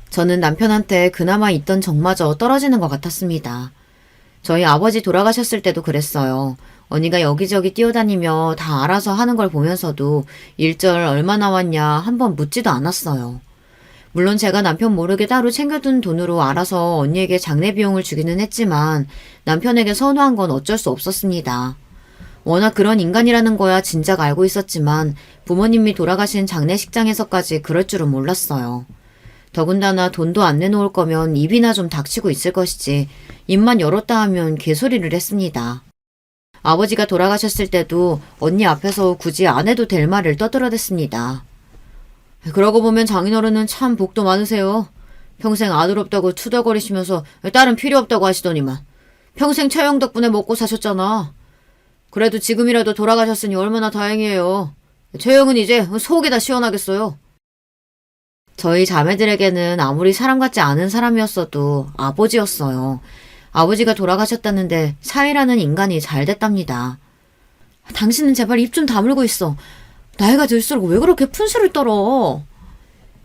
저는 남편한테 그나마 있던 정마저 떨어지는 것 같았습니다. 저희 아버지 돌아가셨을 때도 그랬어요. 언니가 여기저기 뛰어다니며 다 알아서 하는 걸 보면서도 일절 얼마 나왔냐 한번 묻지도 않았어요. 물론 제가 남편 모르게 따로 챙겨둔 돈으로 알아서 언니에게 장례 비용을 주기는 했지만 남편에게 선호한 건 어쩔 수 없었습니다. 워낙 그런 인간이라는 거야 진작 알고 있었지만 부모님이 돌아가신 장례식장에서까지 그럴 줄은 몰랐어요. 더군다나 돈도 안 내놓을 거면 입이나 좀 닥치고 있을 것이지 입만 열었다 하면 개소리를 했습니다. 아버지가 돌아가셨을 때도 언니 앞에서 굳이 안 해도 될 말을 떠들어댔습니다. 그러고 보면 장인어른은 참 복도 많으세요. 평생 아들 없다고 투덜거리시면서 딸은 필요 없다고 하시더니만 평생 처형 덕분에 먹고 사셨잖아. 그래도 지금이라도 돌아가셨으니 얼마나 다행이에요. 최영은 이제 속이 다 시원하겠어요. 저희 자매들에게는 아무리 사람 같지 않은 사람이었어도 아버지였어요. 아버지가 돌아가셨다는데 사이라는 인간이 잘 됐답니다. 당신은 제발 입 좀 다물고 있어. 나이가 들수록 왜 그렇게 푼수를 떨어?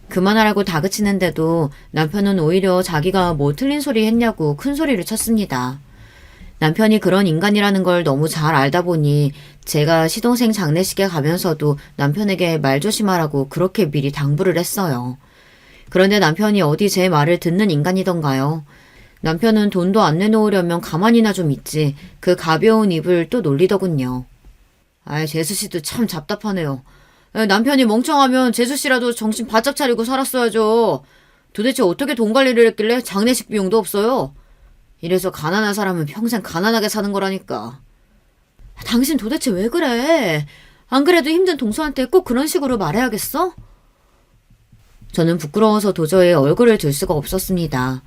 그만하라고 다그치는데도 남편은 오히려 자기가 뭐 틀린 소리 했냐고 큰 소리를 쳤습니다. 남편이 그런 인간이라는 걸 너무 잘 알다 보니 제가 시동생 장례식에 가면서도 남편에게 말 조심하라고 그렇게 미리 당부를 했어요. 그런데 남편이 어디 제 말을 듣는 인간이던가요. 남편은 돈도 안 내놓으려면 가만히나 좀 있지 그 가벼운 입을 또 놀리더군요. 아이, 재수씨도 참 답답하네요. 남편이 멍청하면 재수씨라도 정신 바짝 차리고 살았어야죠. 도대체 어떻게 돈 관리를 했길래 장례식 비용도 없어요? 이래서 가난한 사람은 평생 가난하게 사는 거라니까. 당신 도대체 왜 그래? 안 그래도 힘든 동서한테 꼭 그런 식으로 말해야겠어? 저는 부끄러워서 도저히 얼굴을 들 수가 없었습니다.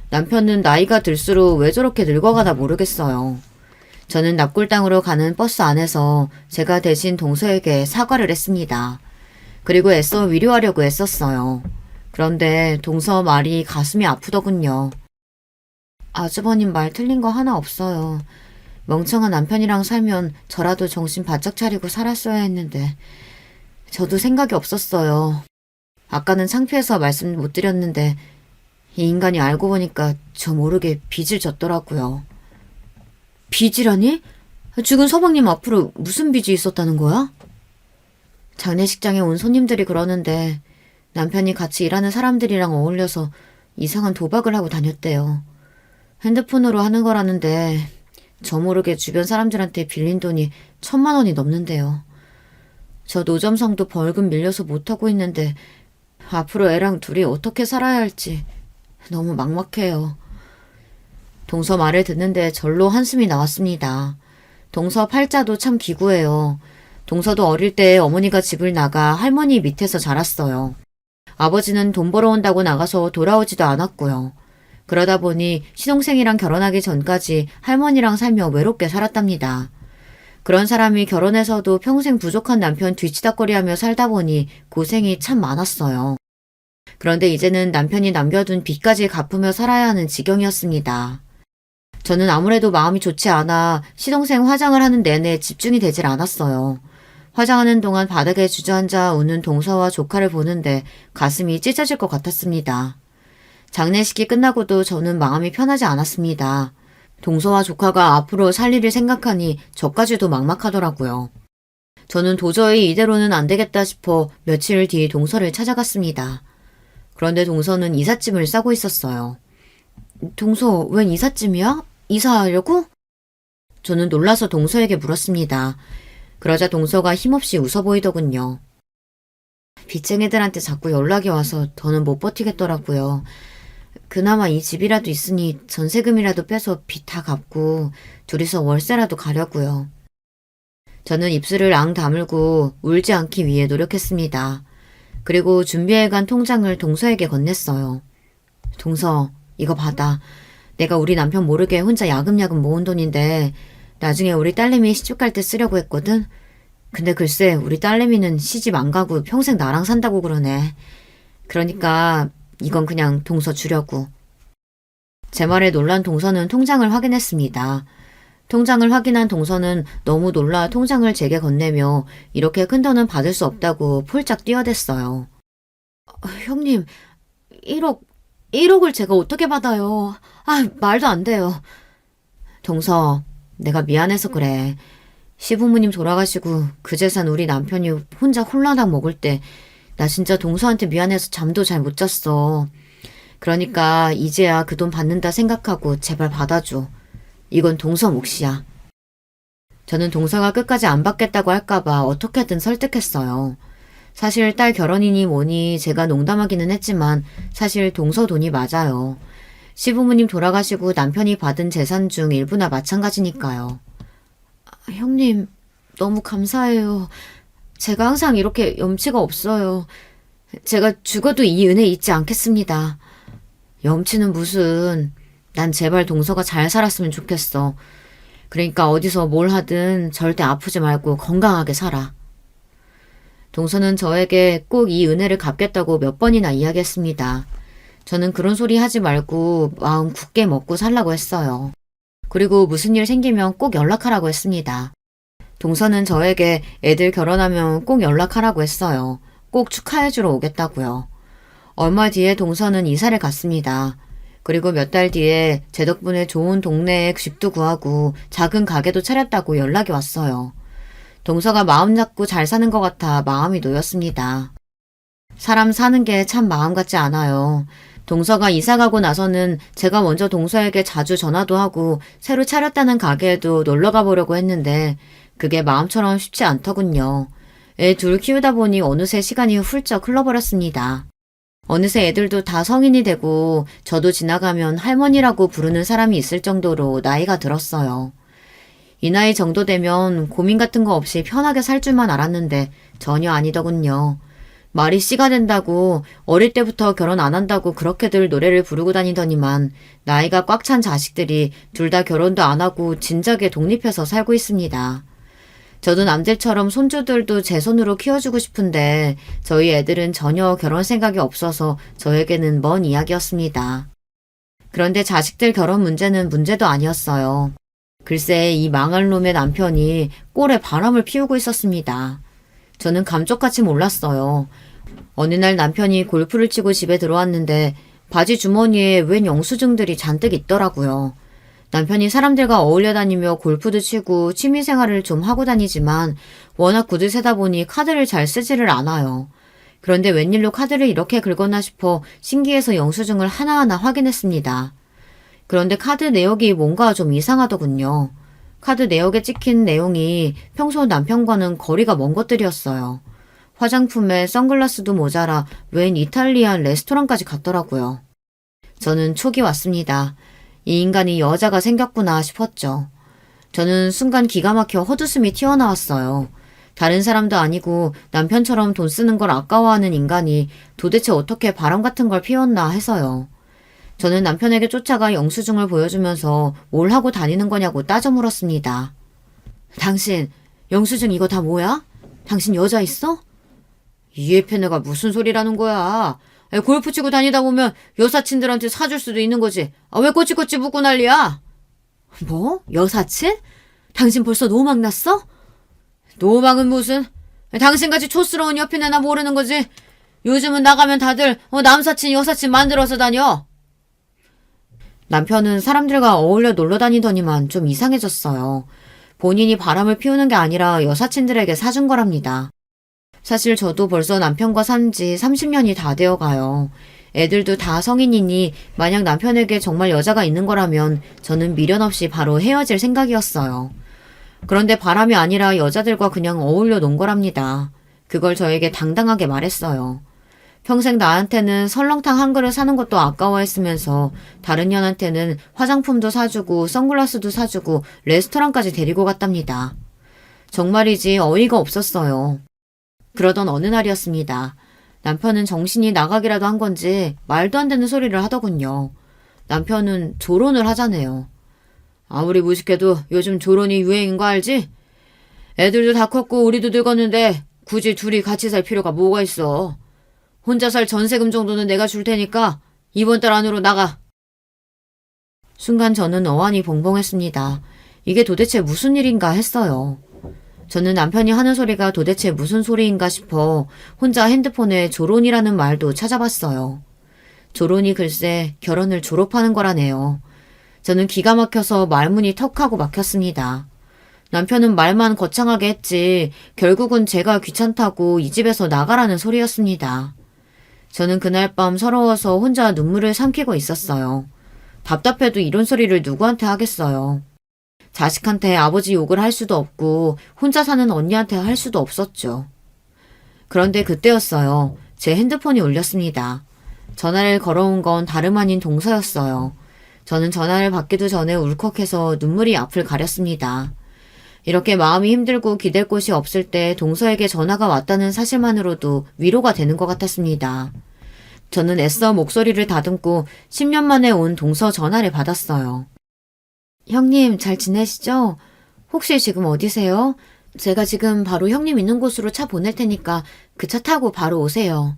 남편은 나이가 들수록 왜 저렇게 늙어가나 모르겠어요. 저는 납골당으로 가는 버스 안에서 제가 대신 동서에게 사과를 했습니다. 그리고 애써 위로하려고 애썼어요. 그런데 동서 말이 가슴이 아프더군요. 아주버님 말 틀린 거 하나 없어요. 멍청한 남편이랑 살면 저라도 정신 바짝 차리고 살았어야 했는데 저도 생각이 없었어요. 아까는 창피해서 말씀 못 드렸는데 이 인간이 알고 보니까 저 모르게 빚을 졌더라고요. 빚이라니? 죽은 서방님 앞으로 무슨 빚이 있었다는 거야? 장례식장에 온 손님들이 그러는데 남편이 같이 일하는 사람들이랑 어울려서 이상한 도박을 하고 다녔대요. 핸드폰으로 하는 거라는데 저 모르게 주변 사람들한테 빌린 돈이 1,000만 원이 넘는데요. 저 노점상도 벌금 밀려서 못하고 있는데 앞으로 애랑 둘이 어떻게 살아야 할지 너무 막막해요. 동서 말을 듣는데 절로 한숨이 나왔습니다. 동서 팔자도 참 기구해요. 동서도 어릴 때 어머니가 집을 나가 할머니 밑에서 자랐어요. 아버지는 돈 벌어온다고 나가서 돌아오지도 않았고요. 그러다 보니 시동생이랑 결혼하기 전까지 할머니랑 살며 외롭게 살았답니다. 그런 사람이 결혼해서도 평생 부족한 남편 뒤치다꺼리하며 살다 보니 고생이 참 많았어요. 그런데 이제는 남편이 남겨둔 빚까지 갚으며 살아야 하는 지경이었습니다. 저는 아무래도 마음이 좋지 않아 시동생 화장을 하는 내내 집중이 되질 않았어요. 화장하는 동안 바닥에 주저앉아 우는 동서와 조카를 보는데 가슴이 찢어질 것 같았습니다. 장례식이 끝나고도 저는 마음이 편하지 않았습니다. 동서와 조카가 앞으로 살 일을 생각하니 저까지도 막막하더라고요. 저는 도저히 이대로는 안 되겠다 싶어 며칠 뒤 동서를 찾아갔습니다. 그런데 동서는 이삿짐을 싸고 있었어요. 동서, 웬 이삿짐이야? 이사하려고? 저는 놀라서 동서에게 물었습니다. 그러자 동서가 힘없이 웃어 보이더군요. 빚쟁이들한테 자꾸 연락이 와서 더는 못 버티겠더라고요. 그나마 이 집이라도 있으니 전세금이라도 빼서 빚 다 갚고 둘이서 월세라도 가려고요. 저는 입술을 앙 다물고 울지 않기 위해 노력했습니다. 그리고 준비해간 통장을 동서에게 건넸어요. 동서, 이거 받아. 내가 우리 남편 모르게 혼자 야금야금 모은 돈인데 나중에 우리 딸내미 시집 갈 때 쓰려고 했거든. 근데 글쎄 우리 딸내미는 시집 안 가고 평생 나랑 산다고 그러네. 그러니까 이건 그냥 동서 주려고. 제 말에 놀란 동서는 통장을 확인했습니다. 통장을 확인한 동서는 너무 놀라 통장을 제게 건네며 이렇게 큰 돈은 받을 수 없다고 폴짝 뛰어댔어요. 형님, 1억을 제가 어떻게 받아요? 말도 안 돼요. 동서, 내가 미안해서 그래. 시부모님 돌아가시고 그 재산 우리 남편이 혼자 홀라당 먹을 때 나 진짜 동서한테 미안해서 잠도 잘 못 잤어. 그러니까 이제야 그 돈 받는다 생각하고 제발 받아줘. 이건 동서 몫이야. 저는 동서가 끝까지 안 받겠다고 할까봐 어떻게든 설득했어요. 사실 딸 결혼이니 뭐니 제가 농담하기는 했지만 사실 동서 돈이 맞아요. 시부모님 돌아가시고 남편이 받은 재산 중 일부나 마찬가지니까요. 형님, 너무 감사해요. 제가 항상 이렇게 염치가 없어요. 제가 죽어도 이 은혜 잊지 않겠습니다. 염치는 무슨... 난 제발 동서가 잘 살았으면 좋겠어. 그러니까 어디서 뭘 하든 절대 아프지 말고 건강하게 살아. 동서는 저에게 꼭 이 은혜를 갚겠다고 몇 번이나 이야기했습니다. 저는 그런 소리 하지 말고 마음 굳게 먹고 살라고 했어요. 그리고 무슨 일 생기면 꼭 연락하라고 했습니다. 동서는 저에게 애들 결혼하면 꼭 연락하라고 했어요. 꼭 축하해주러 오겠다고요. 얼마 뒤에 동서는 이사를 갔습니다. 그리고 몇 달 뒤에 제 덕분에 좋은 동네에 집도 구하고 작은 가게도 차렸다고 연락이 왔어요. 동서가 마음 잡고 잘 사는 것 같아 마음이 놓였습니다. 사람 사는 게 참 마음 같지 않아요. 동서가 이사 가고 나서는 제가 먼저 동서에게 자주 전화도 하고 새로 차렸다는 가게에도 놀러 가보려고 했는데 그게 마음처럼 쉽지 않더군요. 애 둘 키우다 보니 어느새 시간이 훌쩍 흘러버렸습니다. 어느새 애들도 다 성인이 되고 저도 지나가면 할머니라고 부르는 사람이 있을 정도로 나이가 들었어요. 이 나이 정도 되면 고민 같은 거 없이 편하게 살 줄만 알았는데 전혀 아니더군요. 말이 씨가 된다고 어릴 때부터 결혼 안 한다고 그렇게들 노래를 부르고 다니더니만 나이가 꽉 찬 자식들이 둘 다 결혼도 안 하고 진작에 독립해서 살고 있습니다. 저도 남들처럼 손주들도 제 손으로 키워주고 싶은데 저희 애들은 전혀 결혼 생각이 없어서 저에게는 먼 이야기였습니다. 그런데 자식들 결혼 문제는 문제도 아니었어요. 글쎄 이 망할 놈의 남편이 꼴에 바람을 피우고 있었습니다. 저는 감쪽같이 몰랐어요. 어느 날 남편이 골프를 치고 집에 들어왔는데 바지 주머니에 웬 영수증들이 잔뜩 있더라고요. 남편이 사람들과 어울려 다니며 골프도 치고 취미생활을 좀 하고 다니지만 워낙 구두세다 보니 카드를 잘 쓰지를 않아요. 그런데 웬일로 카드를 이렇게 긁었나 싶어 신기해서 영수증을 하나하나 확인했습니다. 그런데 카드 내역이 뭔가 좀 이상하더군요. 카드 내역에 찍힌 내용이 평소 남편과는 거리가 먼 것들이었어요. 화장품에 선글라스도 모자라 웬 이탈리안 레스토랑까지 갔더라고요. 저는 촉이 왔습니다. 이 인간이 여자가 생겼구나 싶었죠. 저는 순간 기가 막혀 헛웃음이 튀어나왔어요. 다른 사람도 아니고 남편처럼 돈 쓰는 걸 아까워하는 인간이 도대체 어떻게 바람 같은 걸 피웠나 해서요. 저는 남편에게 쫓아가 영수증을 보여주면서 뭘 하고 다니는 거냐고 따져 물었습니다. 당신 영수증 이거 다 뭐야? 당신 여자 있어? 이에페네가 무슨 소리라는 거야. 골프 치고 다니다 보면 여사친들한테 사줄 수도 있는 거지. 왜 꼬치꼬치 묻고 난리야? 뭐? 여사친? 당신 벌써 노망 났어? 노망은 무슨? 당신같이 촌스러운 여편애나 모르는 거지. 요즘은 나가면 다들 남사친 여사친 만들어서 다녀. 남편은 사람들과 어울려 놀러 다니더니만 좀 이상해졌어요. 본인이 바람을 피우는 게 아니라 여사친들에게 사준 거랍니다. 사실 저도 벌써 남편과 산 지 30년이 다 되어 가요. 애들도 다 성인이니 만약 남편에게 정말 여자가 있는 거라면 저는 미련 없이 바로 헤어질 생각이었어요. 그런데 바람이 아니라 여자들과 그냥 어울려 논 거랍니다. 그걸 저에게 당당하게 말했어요. 평생 나한테는 설렁탕 한 그릇 사는 것도 아까워했으면서 다른 년한테는 화장품도 사주고 선글라스도 사주고 레스토랑까지 데리고 갔답니다. 정말이지 어이가 없었어요. 그러던 어느 날이었습니다. 남편은 정신이 나가기라도 한 건지 말도 안 되는 소리를 하더군요. 남편은 조론을 하자네요. 아무리 무식해도 요즘 조론이 유행인 거 알지? 애들도 다 컸고 우리도 늙었는데 굳이 둘이 같이 살 필요가 뭐가 있어. 혼자 살 전세금 정도는 내가 줄 테니까 이번 달 안으로 나가. 순간 저는 어안이 봉봉했습니다. 이게 도대체 무슨 일인가 했어요. 저는 남편이 하는 소리가 도대체 무슨 소리인가 싶어 혼자 핸드폰에 조론이라는 말도 찾아봤어요. 조론이 글쎄 결혼을 졸업하는 거라네요. 저는 기가 막혀서 말문이 턱하고 막혔습니다. 남편은 말만 거창하게 했지 결국은 제가 귀찮다고 이 집에서 나가라는 소리였습니다. 저는 그날 밤 서러워서 혼자 눈물을 삼키고 있었어요. 답답해도 이런 소리를 누구한테 하겠어요. 자식한테 아버지 욕을 할 수도 없고 혼자 사는 언니한테 할 수도 없었죠. 그런데 그때였어요. 제 핸드폰이 울렸습니다. 전화를 걸어온 건 다름 아닌 동서였어요. 저는 전화를 받기도 전에 울컥해서 눈물이 앞을 가렸습니다. 이렇게 마음이 힘들고 기댈 곳이 없을 때 동서에게 전화가 왔다는 사실만으로도 위로가 되는 것 같았습니다. 저는 애써 목소리를 다듬고 10년 만에 온 동서 전화를 받았어요. 형님 잘 지내시죠? 혹시 지금 어디세요? 제가 지금 바로 형님 있는 곳으로 차 보낼 테니까 그 차 타고 바로 오세요.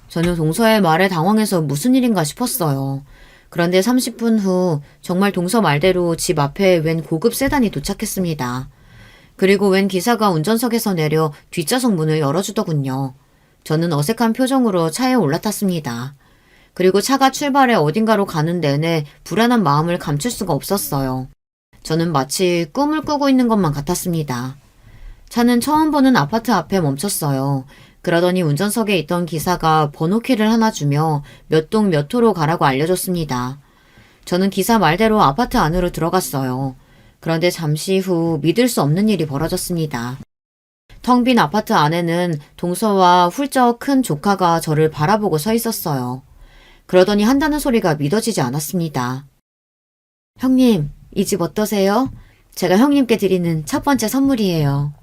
저는 동서의 말에 당황해서 무슨 일인가 싶었어요. 그런데 30분 후 정말 동서 말대로 집 앞에 웬 고급 세단이 도착했습니다. 그리고 웬 기사가 운전석에서 내려 뒷좌석 문을 열어주더군요. 저는 어색한 표정으로 차에 올라탔습니다. 그리고 차가 출발해 어딘가로 가는 내내 불안한 마음을 감출 수가 없었어요. 저는 마치 꿈을 꾸고 있는 것만 같았습니다. 차는 처음 보는 아파트 앞에 멈췄어요. 그러더니 운전석에 있던 기사가 번호키를 하나 주며 몇 동 몇 호로 가라고 알려줬습니다. 저는 기사 말대로 아파트 안으로 들어갔어요. 그런데 잠시 후 믿을 수 없는 일이 벌어졌습니다. 텅 빈 아파트 안에는 동서와 훌쩍 큰 조카가 저를 바라보고 서 있었어요. 그러더니 한다는 소리가 믿어지지 않았습니다. 형님, 이 집 어떠세요? 제가 형님께 드리는 첫 번째 선물이에요.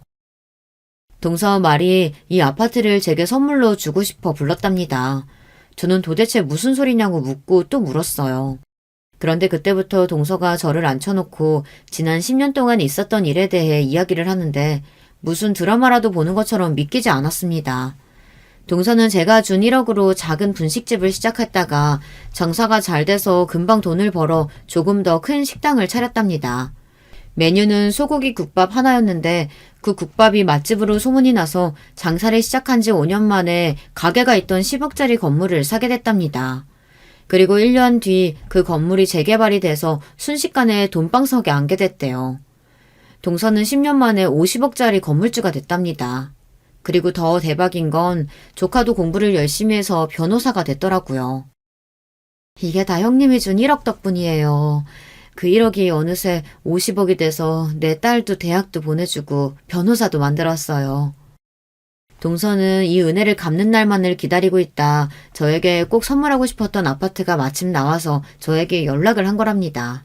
동서 말이 이 아파트를 제게 선물로 주고 싶어 불렀답니다. 저는 도대체 무슨 소리냐고 묻고 또 물었어요. 그런데 그때부터 동서가 저를 앉혀놓고 지난 10년 동안 있었던 일에 대해 이야기를 하는데 무슨 드라마라도 보는 것처럼 믿기지 않았습니다. 동서는 제가 준 1억으로 작은 분식집을 시작했다가 장사가 잘 돼서 금방 돈을 벌어 조금 더 큰 식당을 차렸답니다. 메뉴는 소고기 국밥 하나였는데 그 국밥이 맛집으로 소문이 나서 장사를 시작한 지 5년 만에 가게가 있던 10억짜리 건물을 사게 됐답니다. 그리고 1년 뒤 그 건물이 재개발이 돼서 순식간에 돈방석에 앉게 됐대요. 동서는 10년 만에 50억짜리 건물주가 됐답니다. 그리고 더 대박인 건 조카도 공부를 열심히 해서 변호사가 됐더라고요. 이게 다 형님이 준 1억 덕분이에요. 그 1억이 어느새 50억이 돼서 내 딸도 대학도 보내주고 변호사도 만들었어요. 동서는 이 은혜를 갚는 날만을 기다리고 있다 저에게 꼭 선물하고 싶었던 아파트가 마침 나와서 저에게 연락을 한 거랍니다.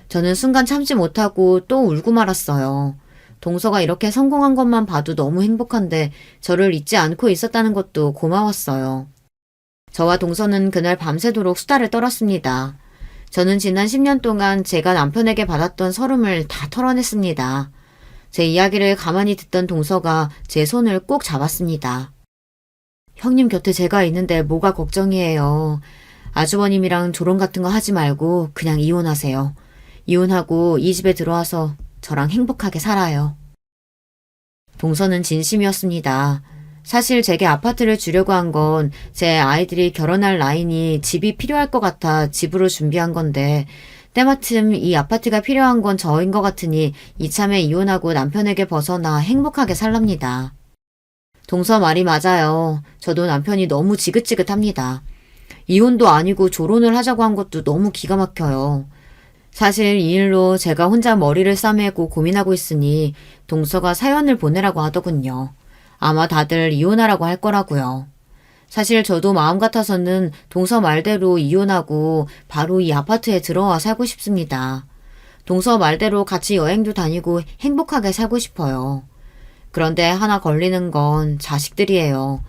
저는 순간 참지 못하고 또 울고 말았어요. 동서가 이렇게 성공한 것만 봐도 너무 행복한데 저를 잊지 않고 있었다는 것도 고마웠어요. 저와 동서는 그날 밤새도록 수다를 떨었습니다. 저는 지난 10년 동안 제가 남편에게 받았던 서름을 다 털어냈습니다. 제 이야기를 가만히 듣던 동서가 제 손을 꼭 잡았습니다. 형님 곁에 제가 있는데 뭐가 걱정이에요. 아주버님이랑 조론 같은 거 하지 말고 그냥 이혼하세요. 이혼하고 이 집에 들어와서 저랑 행복하게 살아요. 동서는 진심이었습니다. 사실 제게 아파트를 주려고 한 건 제 아이들이 결혼할 나이니 집이 필요할 것 같아 집으로 준비한 건데 때마침 이 아파트가 필요한 건 저인 것 같으니 이참에 이혼하고 남편에게 벗어나 행복하게 살랍니다. 동서 말이 맞아요. 저도 남편이 너무 지긋지긋합니다. 이혼도 아니고 조론을 하자고 한 것도 너무 기가 막혀요. 사실 이 일로 제가 혼자 머리를 싸매고 고민하고 있으니 동서가 사연을 보내라고 하더군요. 아마 다들 이혼하라고 할 거라고요. 사실 저도 마음 같아서는 동서 말대로 이혼하고 바로 이 아파트에 들어와 살고 싶습니다. 동서 말대로 같이 여행도 다니고 행복하게 살고 싶어요. 그런데 하나 걸리는 건 자식들이에요.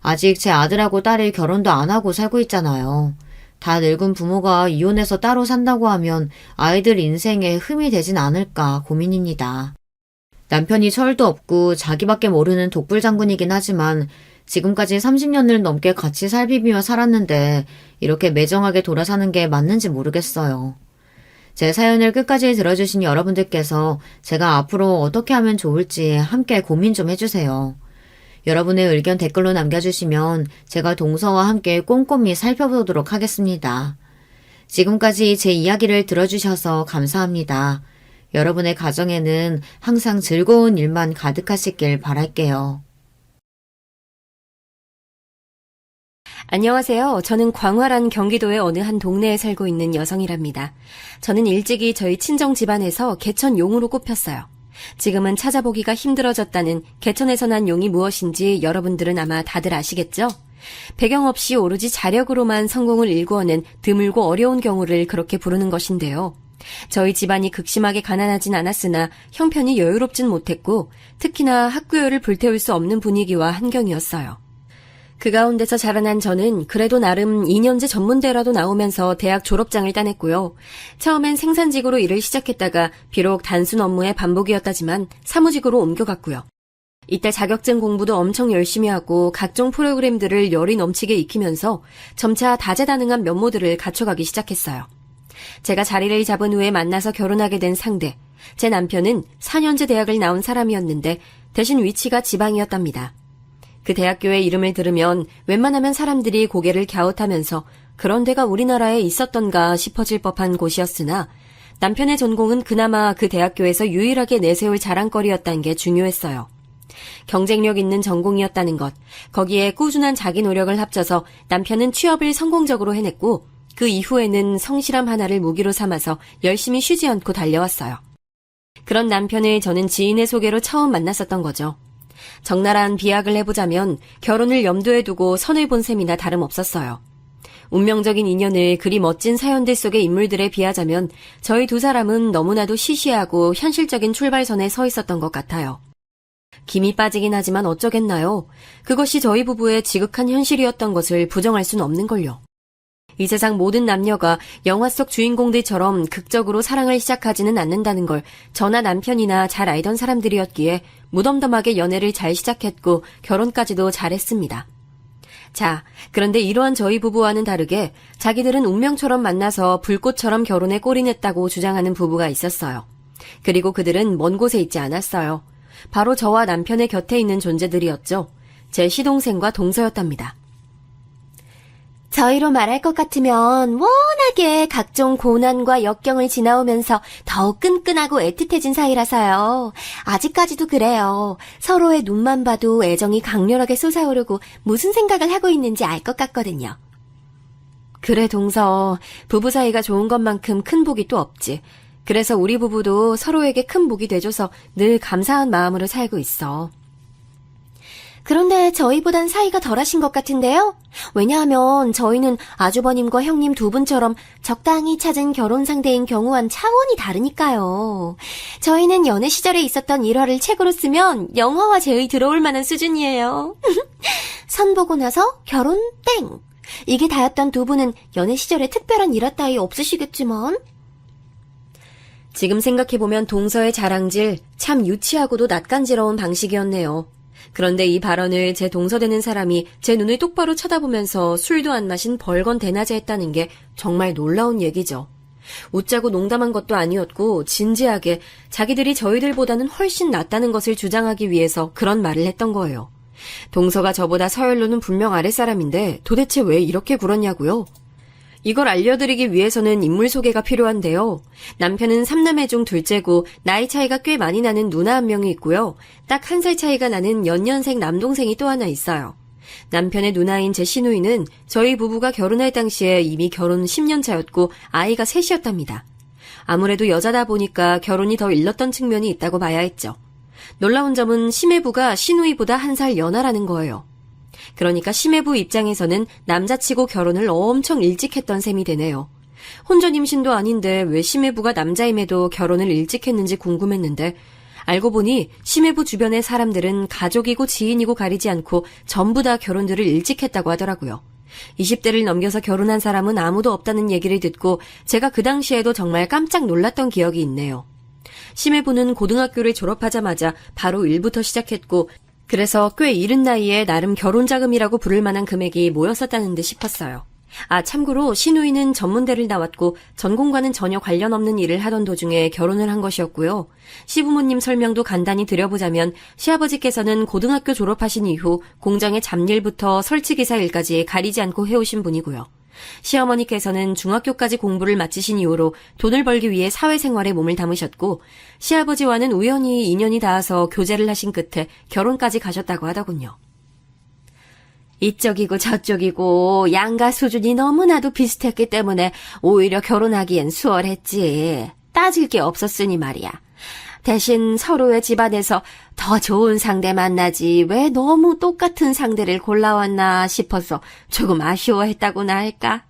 아직 제 아들하고 딸이 결혼도 안 하고 살고 있잖아요. 다 늙은 부모가 이혼해서 따로 산다고 하면 아이들 인생에 흠이 되진 않을까 고민입니다. 남편이 철도 없고 자기밖에 모르는 독불장군이긴 하지만 지금까지 30년을 넘게 같이 살비비며 살았는데 이렇게 매정하게 돌아사는 게 맞는지 모르겠어요. 제 사연을 끝까지 들어주신 여러분들께서 제가 앞으로 어떻게 하면 좋을지 함께 고민 좀 해주세요. 여러분의 의견 댓글로 남겨주시면 제가 동서와 함께 꼼꼼히 살펴보도록 하겠습니다. 지금까지 제 이야기를 들어주셔서 감사합니다. 여러분의 가정에는 항상 즐거운 일만 가득하시길 바랄게요. 안녕하세요. 저는 광활한 경기도의 어느 한 동네에 살고 있는 여성이랍니다. 저는 일찍이 저희 친정 집안에서 개천 용으로 꼽혔어요. 지금은 찾아보기가 힘들어졌다는 개천에서 난 용이 무엇인지 여러분들은 아마 다들 아시겠죠? 배경 없이 오로지 자력으로만 성공을 일구어낸 드물고 어려운 경우를 그렇게 부르는 것인데요. 저희 집안이 극심하게 가난하진 않았으나 형편이 여유롭진 못했고 특히나 학구열을 불태울 수 없는 분위기와 환경이었어요. 그 가운데서 자라난 저는 그래도 나름 2년제 전문대라도 나오면서 대학 졸업장을 따냈고요. 처음엔 생산직으로 일을 시작했다가 비록 단순 업무의 반복이었다지만 사무직으로 옮겨갔고요. 이때 자격증 공부도 엄청 열심히 하고 각종 프로그램들을 열이 넘치게 익히면서 점차 다재다능한 면모들을 갖춰가기 시작했어요. 제가 자리를 잡은 후에 만나서 결혼하게 된 상대, 제 남편은 4년제 대학을 나온 사람이었는데 대신 위치가 지방이었답니다. 그 대학교의 이름을 들으면 웬만하면 사람들이 고개를 갸웃하면서 그런 데가 우리나라에 있었던가 싶어질 법한 곳이었으나 남편의 전공은 그나마 그 대학교에서 유일하게 내세울 자랑거리였다는 게 중요했어요. 경쟁력 있는 전공이었다는 것, 거기에 꾸준한 자기 노력을 합쳐서 남편은 취업을 성공적으로 해냈고 그 이후에는 성실함 하나를 무기로 삼아서 열심히 쉬지 않고 달려왔어요. 그런 남편을 저는 지인의 소개로 처음 만났었던 거죠. 적나라한 비약을 해보자면 결혼을 염두에 두고 선을 본 셈이나 다름없었어요. 운명적인 인연을 그리 멋진 사연들 속의 인물들에 비하자면 저희 두 사람은 너무나도 시시하고 현실적인 출발선에 서 있었던 것 같아요. 김이 빠지긴 하지만 어쩌겠나요? 그것이 저희 부부의 지극한 현실이었던 것을 부정할 순 없는걸요. 이 세상 모든 남녀가 영화 속 주인공들처럼 극적으로 사랑을 시작하지는 않는다는 걸 저나 남편이나 잘 알던 사람들이었기에 무덤덤하게 연애를 잘 시작했고 결혼까지도 잘했습니다. 자, 그런데 이러한 저희 부부와는 다르게 자기들은 운명처럼 만나서 불꽃처럼 결혼에 골인했다고 주장하는 부부가 있었어요. 그리고 그들은 먼 곳에 있지 않았어요. 바로 저와 남편의 곁에 있는 존재들이었죠. 제 시동생과 동서였답니다. 저희로 말할 것 같으면 워낙에 각종 고난과 역경을 지나오면서 더욱 끈끈하고 애틋해진 사이라서요. 아직까지도 그래요. 서로의 눈만 봐도 애정이 강렬하게 솟아오르고 무슨 생각을 하고 있는지 알 것 같거든요. 그래 동서, 부부 사이가 좋은 것만큼 큰 복이 또 없지. 그래서 우리 부부도 서로에게 큰 복이 돼줘서 늘 감사한 마음으로 살고 있어. 그런데 저희보단 사이가 덜하신 것 같은데요? 왜냐하면 저희는 아주버님과 형님 두 분처럼 적당히 찾은 결혼 상대인 경우와는 차원이 다르니까요. 저희는 연애 시절에 있었던 일화를 책으로 쓰면 영화와 제의 들어올 만한 수준이에요. 선보고 나서 결혼 땡! 이게 다였던 두 분은 연애 시절에 특별한 일화 따위 없으시겠지만. 지금 생각해보면 동서의 자랑질 참 유치하고도 낯간지러운 방식이었네요. 그런데 이 발언을 제 동서되는 사람이 제 눈을 똑바로 쳐다보면서 술도 안 마신 벌건 대낮에 했다는 게 정말 놀라운 얘기죠. 웃자고 농담한 것도 아니었고 진지하게 자기들이 저희들보다는 훨씬 낫다는 것을 주장하기 위해서 그런 말을 했던 거예요. 동서가 저보다 서열로는 분명 아랫사람인데 도대체 왜 이렇게 굴었냐고요? 이걸 알려드리기 위해서는 인물 소개가 필요한데요. 남편은 3남매 중 둘째고 나이 차이가 꽤 많이 나는 누나 한 명이 있고요. 딱 1살 차이가 나는 연년생 남동생이 또 하나 있어요. 남편의 누나인 제 시누이는 저희 부부가 결혼할 당시에 이미 결혼 10년 차였고 아이가 셋이었답니다. 아무래도 여자다 보니까 결혼이 더 일렀던 측면이 있다고 봐야 했죠. 놀라운 점은 시매부가 시누이보다 1살 연하라는 거예요. 그러니까 시매부 입장에서는 남자치고 결혼을 엄청 일찍 했던 셈이 되네요. 혼전 임신도 아닌데 왜 시매부가 남자임에도 결혼을 일찍 했는지 궁금했는데 알고 보니 시매부 주변의 사람들은 가족이고 지인이고 가리지 않고 전부 다 결혼들을 일찍 했다고 하더라고요. 20대를 넘겨서 결혼한 사람은 아무도 없다는 얘기를 듣고 제가 그 당시에도 정말 깜짝 놀랐던 기억이 있네요. 시매부는 고등학교를 졸업하자마자 바로 일부터 시작했고 그래서 꽤 이른 나이에 나름 결혼자금이라고 부를 만한 금액이 모였었다는 듯 싶었어요. 아, 참고로 시누이는 전문대를 나왔고 전공과는 전혀 관련 없는 일을 하던 도중에 결혼을 한 것이었고요. 시부모님 설명도 간단히 드려보자면 시아버지께서는 고등학교 졸업하신 이후 공장의 잡일부터 설치기사 일까지 가리지 않고 해오신 분이고요. 시어머니께서는 중학교까지 공부를 마치신 이후로 돈을 벌기 위해 사회생활에 몸을 담으셨고 시아버지와는 우연히 인연이 닿아서 교제를 하신 끝에 결혼까지 가셨다고 하더군요. 이쪽이고 저쪽이고 양가 수준이 너무나도 비슷했기 때문에 오히려 결혼하기엔 수월했지. 따질 게 없었으니 말이야. 대신 서로의 집안에서 더 좋은 상대 만나지 왜 너무 똑같은 상대를 골라왔나 싶어서 조금 아쉬워했다고나 할까?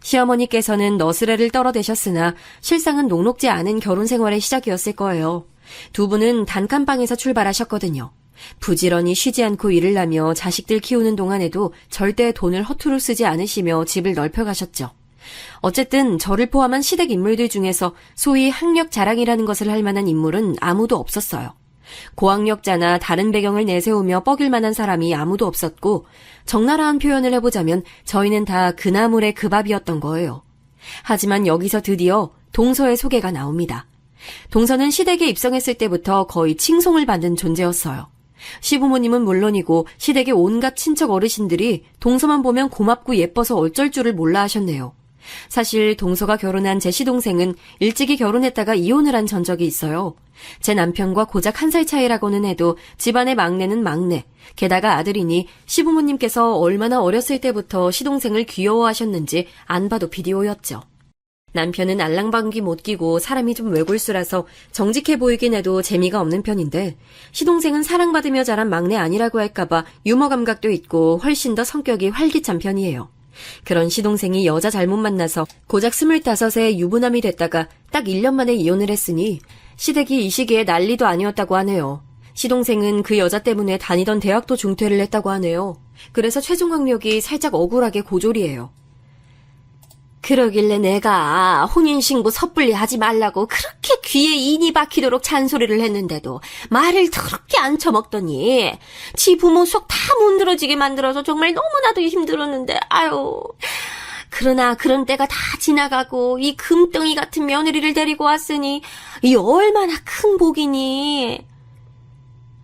시어머니께서는 너스레를 떨어대셨으나 실상은 녹록지 않은 결혼 생활의 시작이었을 거예요. 두 분은 단칸방에서 출발하셨거든요. 부지런히 쉬지 않고 일을 하며 자식들 키우는 동안에도 절대 돈을 허투루 쓰지 않으시며 집을 넓혀가셨죠. 어쨌든 저를 포함한 시댁 인물들 중에서 소위 학력 자랑이라는 것을 할 만한 인물은 아무도 없었어요. 고학력자나 다른 배경을 내세우며 뻐길 만한 사람이 아무도 없었고, 적나라한 표현을 해보자면 저희는 다 그나물의 그 밥이었던 거예요. 하지만 여기서 드디어 동서의 소개가 나옵니다. 동서는 시댁에 입성했을 때부터 거의 칭송을 받는 존재였어요. 시부모님은 물론이고 시댁의 온갖 친척 어르신들이 동서만 보면 고맙고 예뻐서 어쩔 줄을 몰라 하셨네요. 사실 동서가 결혼한 제 시동생은 일찍이 결혼했다가 이혼을 한 전적이 있어요. 제 남편과 고작 1살 차이라고는 해도 집안의 막내는 막내, 게다가 아들이니 시부모님께서 얼마나 어렸을 때부터 시동생을 귀여워하셨는지 안 봐도 비디오였죠. 남편은 알랑방귀 못 끼고 사람이 좀 외골수라서 정직해 보이긴 해도 재미가 없는 편인데, 시동생은 사랑받으며 자란 막내 아니라고 할까봐 유머 감각도 있고 훨씬 더 성격이 활기찬 편이에요. 그런 시동생이 여자 잘못 만나서 고작 25에 유부남이 됐다가 딱 1년 만에 이혼을 했으니 시댁이 이 시기에 난리도 아니었다고 하네요. 시동생은 그 여자 때문에 다니던 대학도 중퇴를 했다고 하네요. 그래서 최종 학력이 살짝 억울하게 고졸이에요. 그러길래 내가 혼인신고 섣불리 하지 말라고 그렇게 귀에 인이 박히도록 잔소리를 했는데도 말을 더럽게 안 처먹더니 지 부모 속 다 문드러지게 만들어서 정말 너무나도 힘들었는데, 아유. 그러나 그런 때가 다 지나가고 이 금덩이 같은 며느리를 데리고 왔으니 이 얼마나 큰 복이니.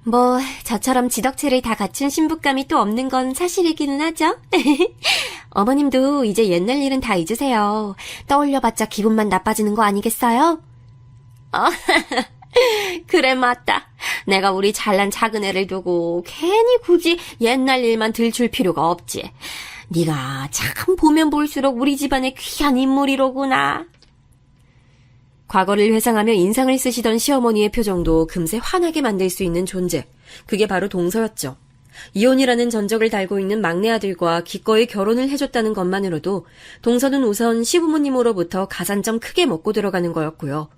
뭐 저처럼 지덕체를 다 갖춘 신부감이 또 없는 건 사실이기는 하죠. 어머님도 이제 옛날 일은 다 잊으세요. 떠올려봤자 기분만 나빠지는 거 아니겠어요? 그래, 맞다. 내가 우리 잘난 작은 애를 두고 괜히 굳이 옛날 일만 들출 필요가 없지. 네가 참 보면 볼수록 우리 집안의 귀한 인물이로구나. 과거를 회상하며 인상을 쓰시던 시어머니의 표정도 금세 환하게 만들 수 있는 존재. 그게 바로 동서였죠. 이혼이라는 전적을 달고 있는 막내 아들과 기꺼이 결혼을 해줬다는 것만으로도 동서는 우선 시부모님으로부터 가산점 크게 먹고 들어가는 거였고요.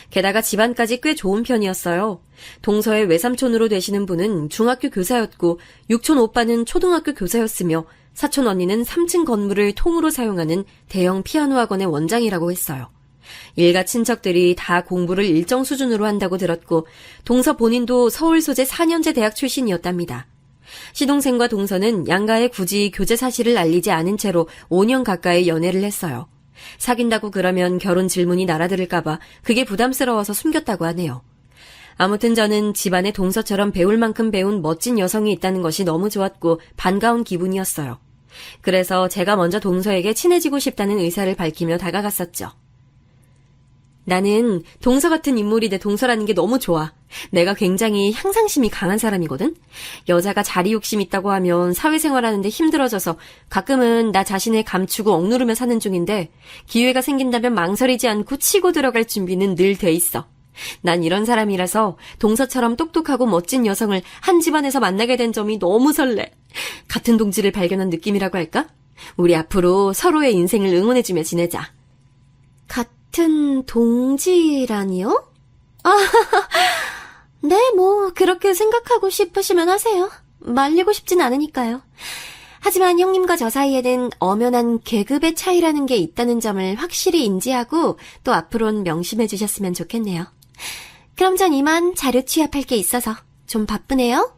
게다가 집안까지 꽤 좋은 편이었어요. 동서의 외삼촌으로 되시는 분은 중학교 교사였고, 육촌 오빠는 초등학교 교사였으며, 사촌 언니는 3층 건물을 통으로 사용하는 대형 피아노 학원의 원장이라고 했어요. 일가 친척들이 다 공부를 일정 수준으로 한다고 들었고, 동서 본인도 서울 소재 4년제 대학 출신이었답니다. 시동생과 동서는 양가에 굳이 교제 사실을 알리지 않은 채로 5년 가까이 연애를 했어요. 사귄다고 그러면 결혼 질문이 날아들을까봐 그게 부담스러워서 숨겼다고 하네요. 아무튼 저는 집안에 동서처럼 배울 만큼 배운 멋진 여성이 있다는 것이 너무 좋았고 반가운 기분이었어요. 그래서 제가 먼저 동서에게 친해지고 싶다는 의사를 밝히며 다가갔었죠. 나는 동서 같은 인물이 내 동서라는 게 너무 좋아. 내가 굉장히 향상심이 강한 사람이거든. 여자가 자리 욕심 있다고 하면 사회생활하는데 힘들어져서 가끔은 나 자신을 감추고 억누르며 사는 중인데, 기회가 생긴다면 망설이지 않고 치고 들어갈 준비는 늘 돼 있어. 난 이런 사람이라서 동서처럼 똑똑하고 멋진 여성을 한 집안에서 만나게 된 점이 너무 설레. 같은 동지를 발견한 느낌이라고 할까? 우리 앞으로 서로의 인생을 응원해주며 지내자. 같은 동지라니요? 네, 뭐 그렇게 생각하고 싶으시면 하세요. 말리고 싶진 않으니까요. 하지만 형님과 저 사이에는 엄연한 계급의 차이라는 게 있다는 점을 확실히 인지하고 또 앞으로는 명심해 주셨으면 좋겠네요. 그럼 전 이만 자료 취합할 게 있어서 좀 바쁘네요.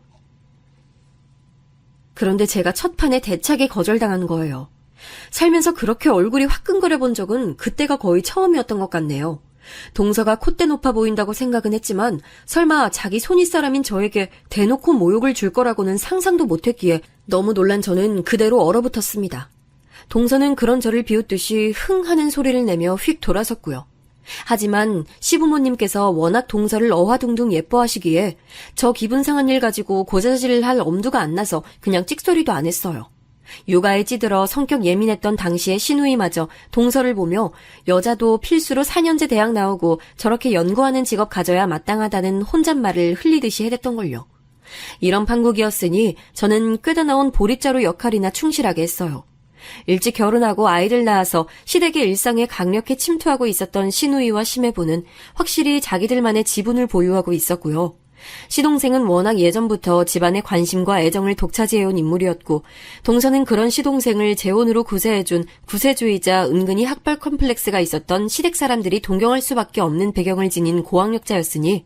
그런데 제가 첫 판에 대차게 거절당한 거예요. 살면서 그렇게 얼굴이 화끈거려 본 적은 그때가 거의 처음이었던 것 같네요. 동서가 콧대 높아 보인다고 생각은 했지만 설마 자기 손윗사람인 저에게 대놓고 모욕을 줄 거라고는 상상도 못했기에 너무 놀란 저는 그대로 얼어붙었습니다. 동서는 그런 저를 비웃듯이 흥 하는 소리를 내며 휙 돌아섰고요. 하지만 시부모님께서 워낙 동서를 어화둥둥 예뻐하시기에 저 기분 상한 일 가지고 고자질을 할 엄두가 안 나서 그냥 찍소리도 안 했어요. 육아에 찌들어 성격 예민했던 당시의 시누이마저 동서를 보며 여자도 필수로 4년제 대학 나오고 저렇게 연구하는 직업 가져야 마땅하다는 혼잣말을 흘리듯이 해댔던걸요. 이런 판국이었으니 저는 꿰다 나온 보릿자루 역할이나 충실하게 했어요. 일찍 결혼하고 아이를 낳아서 시댁의 일상에 강력히 침투하고 있었던 시누이와 심해부는 확실히 자기들만의 지분을 보유하고 있었고요. 시동생은 워낙 예전부터 집안의 관심과 애정을 독차지해온 인물이었고, 동서는 그런 시동생을 재혼으로 구세해준 구세주의자 은근히 학벌 컴플렉스가 있었던 시댁 사람들이 동경할 수밖에 없는 배경을 지닌 고학력자였으니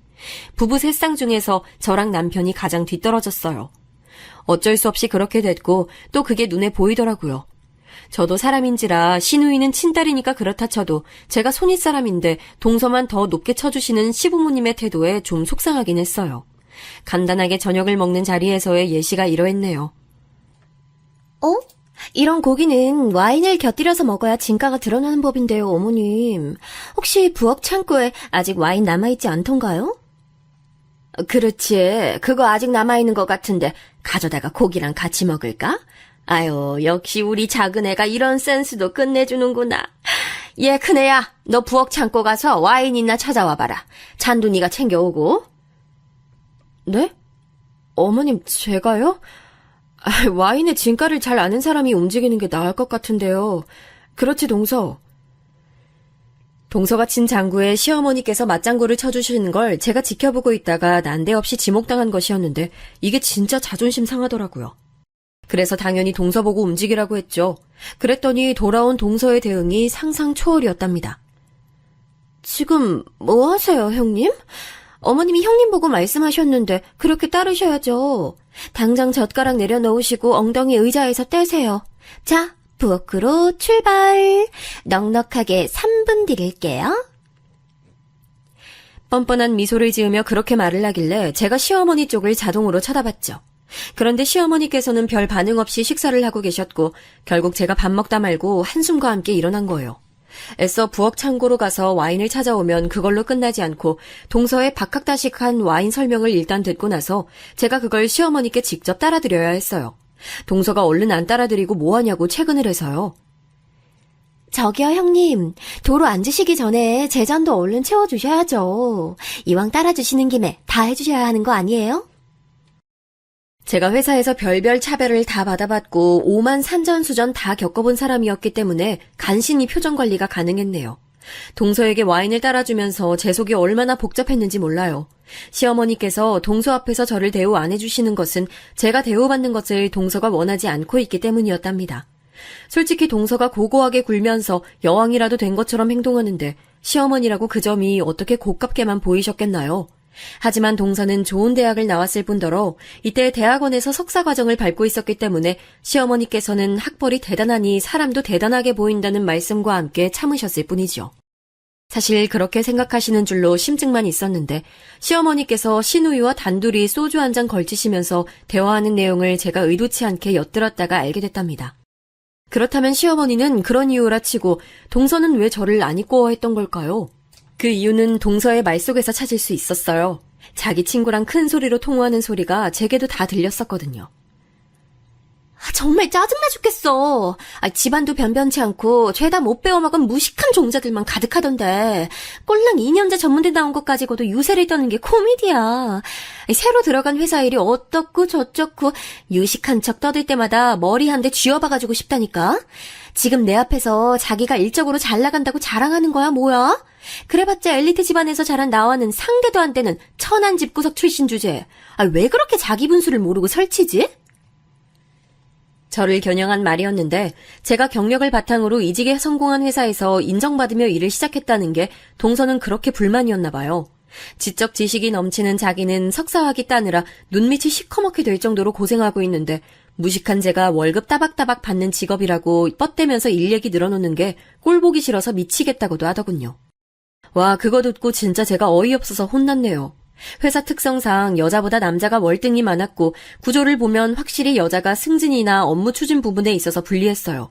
부부 셋 쌍 중에서 저랑 남편이 가장 뒤떨어졌어요. 어쩔 수 없이 그렇게 됐고 또 그게 눈에 보이더라고요. 저도 사람인지라 시누이는 친딸이니까 그렇다 쳐도 제가 손윗사람인데 동서만 더 높게 쳐주시는 시부모님의 태도에 좀 속상하긴 했어요. 간단하게 저녁을 먹는 자리에서의 예시가 이러했네요. 이런 고기는 와인을 곁들여서 먹어야 진가가 드러나는 법인데요, 어머님. 혹시 부엌 창고에 아직 와인 남아있지 않던가요? 그렇지. 그거 아직 남아있는 것 같은데 가져다가 고기랑 같이 먹을까? 아유, 역시 우리 작은 애가 이런 센스도 끝내주는구나. 얘 큰애야, 너 부엌 창고 가서 와인 있나 찾아와봐라. 잔도 네가 챙겨오고. 네? 어머님, 제가요? 와인의 진가를 잘 아는 사람이 움직이는 게 나을 것 같은데요. 그렇지, 동서. 동서가 친 장구에 시어머니께서 맞장구를 쳐주시는 걸 제가 지켜보고 있다가 난데없이 지목당한 것이었는데 이게 진짜 자존심 상하더라고요. 그래서 당연히 동서 보고 움직이라고 했죠. 그랬더니 돌아온 동서의 대응이 상상 초월이었답니다. 지금 뭐 하세요, 형님? 어머님이 형님 보고 말씀하셨는데 그렇게 따르셔야죠. 당장 젓가락 내려놓으시고 엉덩이 의자에서 떼세요. 자, 부엌으로 출발. 넉넉하게 3분 드릴게요. 뻔뻔한 미소를 지으며 그렇게 말을 하길래 제가 시어머니 쪽을 자동으로 쳐다봤죠. 그런데 시어머니께서는 별 반응 없이 식사를 하고 계셨고 결국 제가 밥 먹다 말고 한숨과 함께 일어난 거예요. 애써 부엌 창고로 가서 와인을 찾아오면 그걸로 끝나지 않고 동서의 박학다식한 와인 설명을 일단 듣고 나서 제가 그걸 시어머니께 직접 따라드려야 했어요. 동서가 얼른 안 따라드리고 뭐하냐고 채근을 해서요. 저기요, 형님. 도로 앉으시기 전에 제 잔도 얼른 채워주셔야죠. 이왕 따라주시는 김에 다 해주셔야 하는 거 아니에요? 제가 회사에서 별별 차별을 다 받아봤고 오만 산전수전 다 겪어본 사람이었기 때문에 간신히 표정 관리가 가능했네요. 동서에게 와인을 따라주면서 제 속이 얼마나 복잡했는지 몰라요. 시어머니께서 동서 앞에서 저를 대우 안 해주시는 것은 제가 대우받는 것을 동서가 원하지 않고 있기 때문이었답니다. 솔직히 동서가 고고하게 굴면서 여왕이라도 된 것처럼 행동하는데 시어머니라고 그 점이 어떻게 고깝게만 보이셨겠나요? 하지만 동서는 좋은 대학을 나왔을 뿐더러 이때 대학원에서 석사 과정을 밟고 있었기 때문에 시어머니께서는 학벌이 대단하니 사람도 대단하게 보인다는 말씀과 함께 참으셨을 뿐이죠. 사실 그렇게 생각하시는 줄로 심증만 있었는데 시어머니께서 시누이와 단둘이 소주 한 잔 걸치시면서 대화하는 내용을 제가 의도치 않게 엿들었다가 알게 됐답니다. 그렇다면 시어머니는 그런 이유라 치고 동서는 왜 저를 안 이뻐했던 걸까요? 그 이유는 동서의 말 속에서 찾을 수 있었어요. 자기 친구랑 큰 소리로 통화하는 소리가 제게도 다 들렸었거든요. 정말 짜증나 죽겠어. 집안도 변변치 않고 죄다 못 배워먹은 무식한 종자들만 가득하던데 꼴랑 2년제 전문대 나온 것 가지고도 유세를 떠는 게 코미디야. 새로 들어간 회사 일이 어떻고 저쩌고 유식한 척 떠들 때마다 머리 한 대 쥐어봐가지고 싶다니까. 지금 내 앞에서 자기가 일적으로 잘 나간다고 자랑하는 거야 뭐야? 그래봤자 엘리트 집안에서 자란 나와는 상대도 안 되는 천한 집구석 출신 주제에 왜 그렇게 자기 분수를 모르고 설치지? 저를 겨냥한 말이었는데 제가 경력을 바탕으로 이직에 성공한 회사에서 인정받으며 일을 시작했다는 게 동서는 그렇게 불만이었나 봐요. 지적 지식이 넘치는 자기는 석사학위 따느라 눈밑이 시커멓게 될 정도로 고생하고 있는데 무식한 제가 월급 따박따박 받는 직업이라고 뻗대면서 일 얘기 늘어놓는 게 꼴보기 싫어서 미치겠다고도 하더군요. 와, 그거 듣고 진짜 제가 어이없어서 혼났네요. 회사 특성상 여자보다 남자가 월등히 많았고 구조를 보면 확실히 여자가 승진이나 업무 추진 부분에 있어서 불리했어요.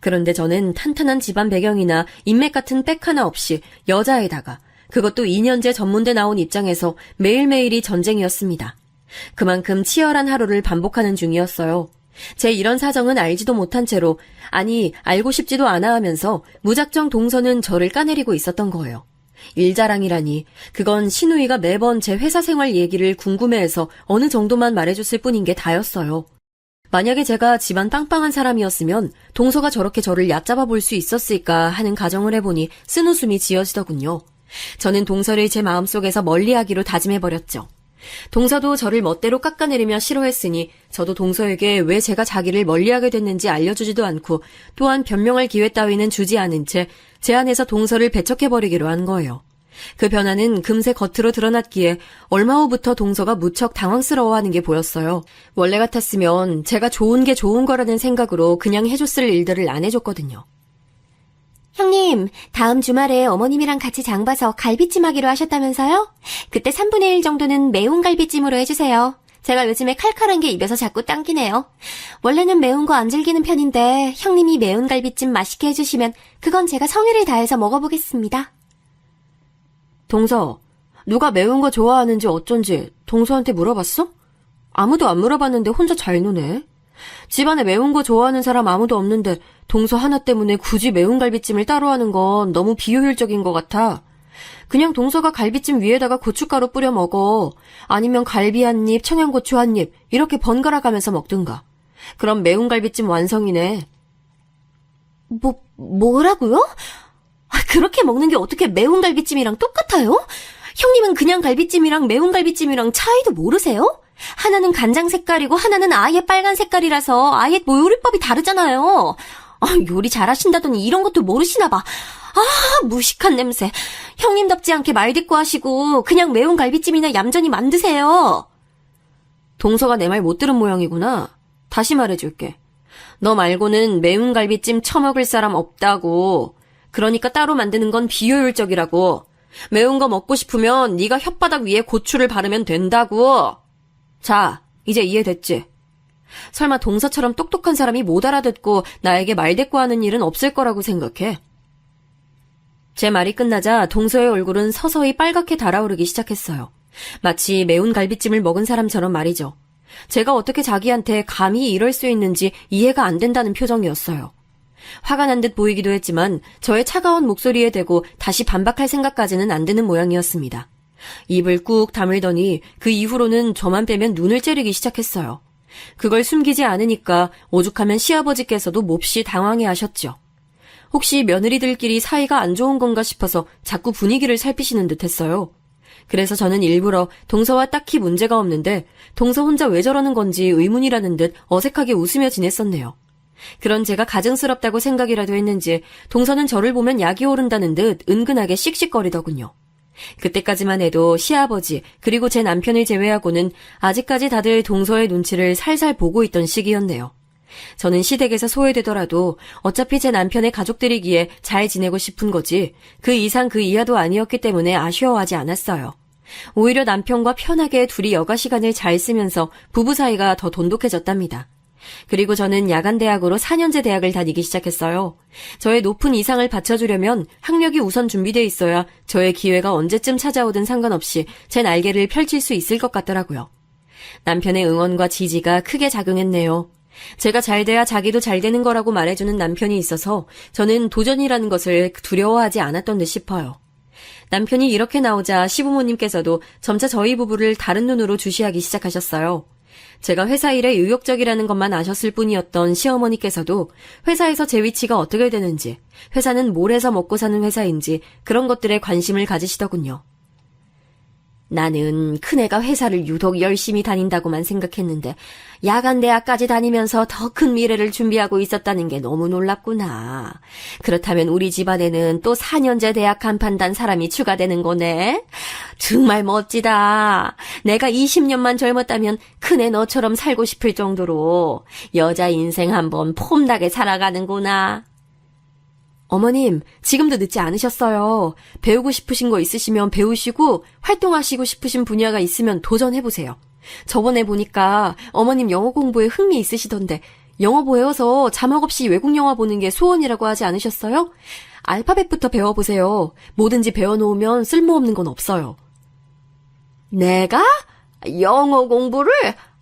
그런데 저는 탄탄한 집안 배경이나 인맥 같은 백 하나 없이 여자에다가 그것도 2년제 전문대 나온 입장에서 매일매일이 전쟁이었습니다. 그만큼 치열한 하루를 반복하는 중이었어요. 제 이런 사정은 알지도 못한 채로 아니 알고 싶지도 않아 하면서 무작정 동서는 저를 까내리고 있었던 거예요. 일자랑이라니 그건 시누이가 매번 제 회사 생활 얘기를 궁금해해서 어느 정도만 말해줬을 뿐인 게 다였어요. 만약에 제가 집안 빵빵한 사람이었으면 동서가 저렇게 저를 얕잡아 볼 수 있었을까 하는 가정을 해보니 쓴웃음이 지어지더군요. 저는 동서를 제 마음속에서 멀리하기로 다짐해버렸죠. 동서도 저를 멋대로 깎아내리며 싫어했으니 저도 동서에게 왜 제가 자기를 멀리하게 됐는지 알려주지도 않고 또한 변명할 기회 따위는 주지 않은 채 제 안에서 동서를 배척해버리기로 한 거예요. 그 변화는 금세 겉으로 드러났기에 얼마 후부터 동서가 무척 당황스러워하는 게 보였어요. 원래 같았으면 제가 좋은 게 좋은 거라는 생각으로 그냥 해줬을 일들을 안 해줬거든요. 형님, 다음 주말에 어머님이랑 같이 장 봐서 갈비찜 하기로 하셨다면서요? 그때 3분의 1 정도는 매운 갈비찜으로 해주세요. 제가 요즘에 칼칼한 게 입에서 자꾸 당기네요. 원래는 매운 거 안 즐기는 편인데 형님이 매운 갈비찜 맛있게 해주시면 그건 제가 성의를 다해서 먹어보겠습니다. 동서, 누가 매운 거 좋아하는지 어쩐지 동서한테 물어봤어? 아무도 안 물어봤는데 혼자 잘 노네. 집안에 매운 거 좋아하는 사람 아무도 없는데 동서 하나 때문에 굳이 매운 갈비찜을 따로 하는 건 너무 비효율적인 것 같아. 그냥 동서가 갈비찜 위에다가 고춧가루 뿌려 먹어. 아니면 갈비 한 입, 청양고추 한 입 이렇게 번갈아 가면서 먹든가. 그럼 매운 갈비찜 완성이네. 뭐라고요? 그렇게 먹는 게 어떻게 매운 갈비찜이랑 똑같아요? 형님은 그냥 갈비찜이랑 매운 갈비찜이랑 차이도 모르세요? 하나는 간장 색깔이고 하나는 아예 빨간 색깔이라서 아예 요리법이 다르잖아요. 요리 잘하신다더니 이런 것도 모르시나 봐. 무식한 냄새. 형님답지 않게 말대꾸하시고 그냥 매운 갈비찜이나 얌전히 만드세요. 동서가 내 말 못 들은 모양이구나. 다시 말해줄게. 너 말고는 매운 갈비찜 처먹을 사람 없다고. 그러니까 따로 만드는 건 비효율적이라고. 매운 거 먹고 싶으면 네가 혓바닥 위에 고추를 바르면 된다고. 자, 이제 이해됐지? 설마 동서처럼 똑똑한 사람이 못 알아듣고 나에게 말대꾸하는 일은 없을 거라고 생각해? 제 말이 끝나자 동서의 얼굴은 서서히 빨갛게 달아오르기 시작했어요. 마치 매운 갈비찜을 먹은 사람처럼 말이죠. 제가 어떻게 자기한테 감히 이럴 수 있는지 이해가 안 된다는 표정이었어요. 화가 난 듯 보이기도 했지만 저의 차가운 목소리에 대고 다시 반박할 생각까지는 안 드는 모양이었습니다. 입을 꾹 다물더니 그 이후로는 저만 빼면 눈을 째리기 시작했어요. 그걸 숨기지 않으니까 오죽하면 시아버지께서도 몹시 당황해하셨죠. 혹시 며느리들끼리 사이가 안 좋은 건가 싶어서 자꾸 분위기를 살피시는 듯했어요. 그래서 저는 일부러 동서와 딱히 문제가 없는데 동서 혼자 왜 저러는 건지 의문이라는 듯 어색하게 웃으며 지냈었네요. 그런 제가 가증스럽다고 생각이라도 했는지 동서는 저를 보면 약이 오른다는 듯 은근하게 씩씩거리더군요. 그때까지만 해도 시아버지 그리고 제 남편을 제외하고는 아직까지 다들 동서의 눈치를 살살 보고 있던 시기였네요. 저는 시댁에서 소외되더라도 어차피 제 남편의 가족들이기에 잘 지내고 싶은 거지 그 이상 그 이하도 아니었기 때문에 아쉬워하지 않았어요. 오히려 남편과 편하게 둘이 여가 시간을 잘 쓰면서 부부 사이가 더 돈독해졌답니다. 그리고 저는 야간대학으로 4년제 대학을 다니기 시작했어요. 저의 높은 이상을 받쳐주려면 학력이 우선 준비돼 있어야 저의 기회가 언제쯤 찾아오든 상관없이 제 날개를 펼칠 수 있을 것 같더라고요. 남편의 응원과 지지가 크게 작용했네요. 제가 잘 돼야 자기도 잘 되는 거라고 말해주는 남편이 있어서 저는 도전이라는 것을 두려워하지 않았던 듯 싶어요. 남편이 이렇게 나오자 시부모님께서도 점차 저희 부부를 다른 눈으로 주시하기 시작하셨어요. 제가 회사 일에 의욕적이라는 것만 아셨을 뿐이었던 시어머니께서도 회사에서 제 위치가 어떻게 되는지, 회사는 뭘 해서 먹고 사는 회사인지 그런 것들에 관심을 가지시더군요. 나는 큰애가 회사를 유독 열심히 다닌다고만 생각했는데 야간대학까지 다니면서 더 큰 미래를 준비하고 있었다는 게 너무 놀랍구나. 그렇다면 우리 집안에는 또 4년제 대학 간판단 사람이 추가되는 거네. 정말 멋지다. 내가 20년만 젊었다면 큰애 너처럼 살고 싶을 정도로 여자 인생 한번 폼나게 살아가는구나. 어머님, 지금도 늦지 않으셨어요. 배우고 싶으신 거 있으시면 배우시고 활동하시고 싶으신 분야가 있으면 도전해보세요. 저번에 보니까 어머님 영어 공부에 흥미 있으시던데 영어 배워서 자막 없이 외국 영화 보는 게 소원이라고 하지 않으셨어요? 알파벳부터 배워보세요. 뭐든지 배워놓으면 쓸모없는 건 없어요. 내가? 영어 공부를?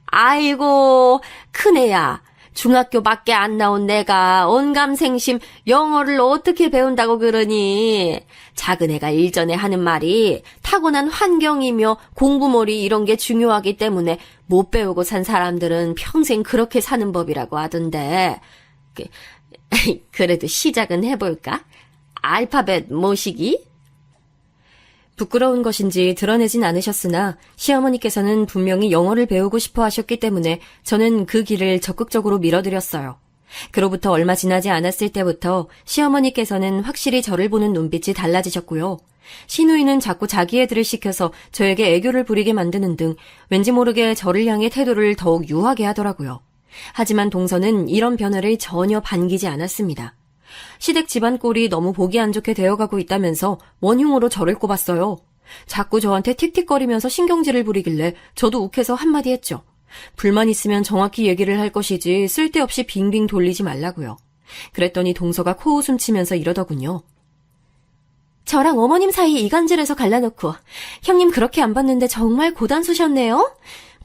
아이고, 큰애야. 중학교밖에 안 나온 내가 언감생심 영어를 어떻게 배운다고 그러니. 작은 애가 일전에 하는 말이 타고난 환경이며 공부머리 이런 게 중요하기 때문에 못 배우고 산 사람들은 평생 그렇게 사는 법이라고 하던데. 그래도 시작은 해볼까? 알파벳 모시기? 부끄러운 것인지 드러내진 않으셨으나 시어머니께서는 분명히 영어를 배우고 싶어 하셨기 때문에 저는 그 길을 적극적으로 밀어드렸어요. 그로부터 얼마 지나지 않았을 때부터 시어머니께서는 확실히 저를 보는 눈빛이 달라지셨고요. 시누이는 자꾸 자기 애들을 시켜서 저에게 애교를 부리게 만드는 등 왠지 모르게 저를 향해 태도를 더욱 유하게 하더라고요. 하지만 동서는 이런 변화를 전혀 반기지 않았습니다. 시댁 집안 꼴이 너무 보기 안 좋게 되어가고 있다면서 원흉으로 저를 꼽았어요. 자꾸 저한테 틱틱거리면서 신경질을 부리길래 저도 욱해서 한마디 했죠. 불만 있으면 정확히 얘기를 할 것이지 쓸데없이 빙빙 돌리지 말라고요. 그랬더니 동서가 코웃음 치면서 이러더군요. 저랑 어머님 사이 이간질해서 갈라놓고 형님 그렇게 안 봤는데 정말 고단수셨네요.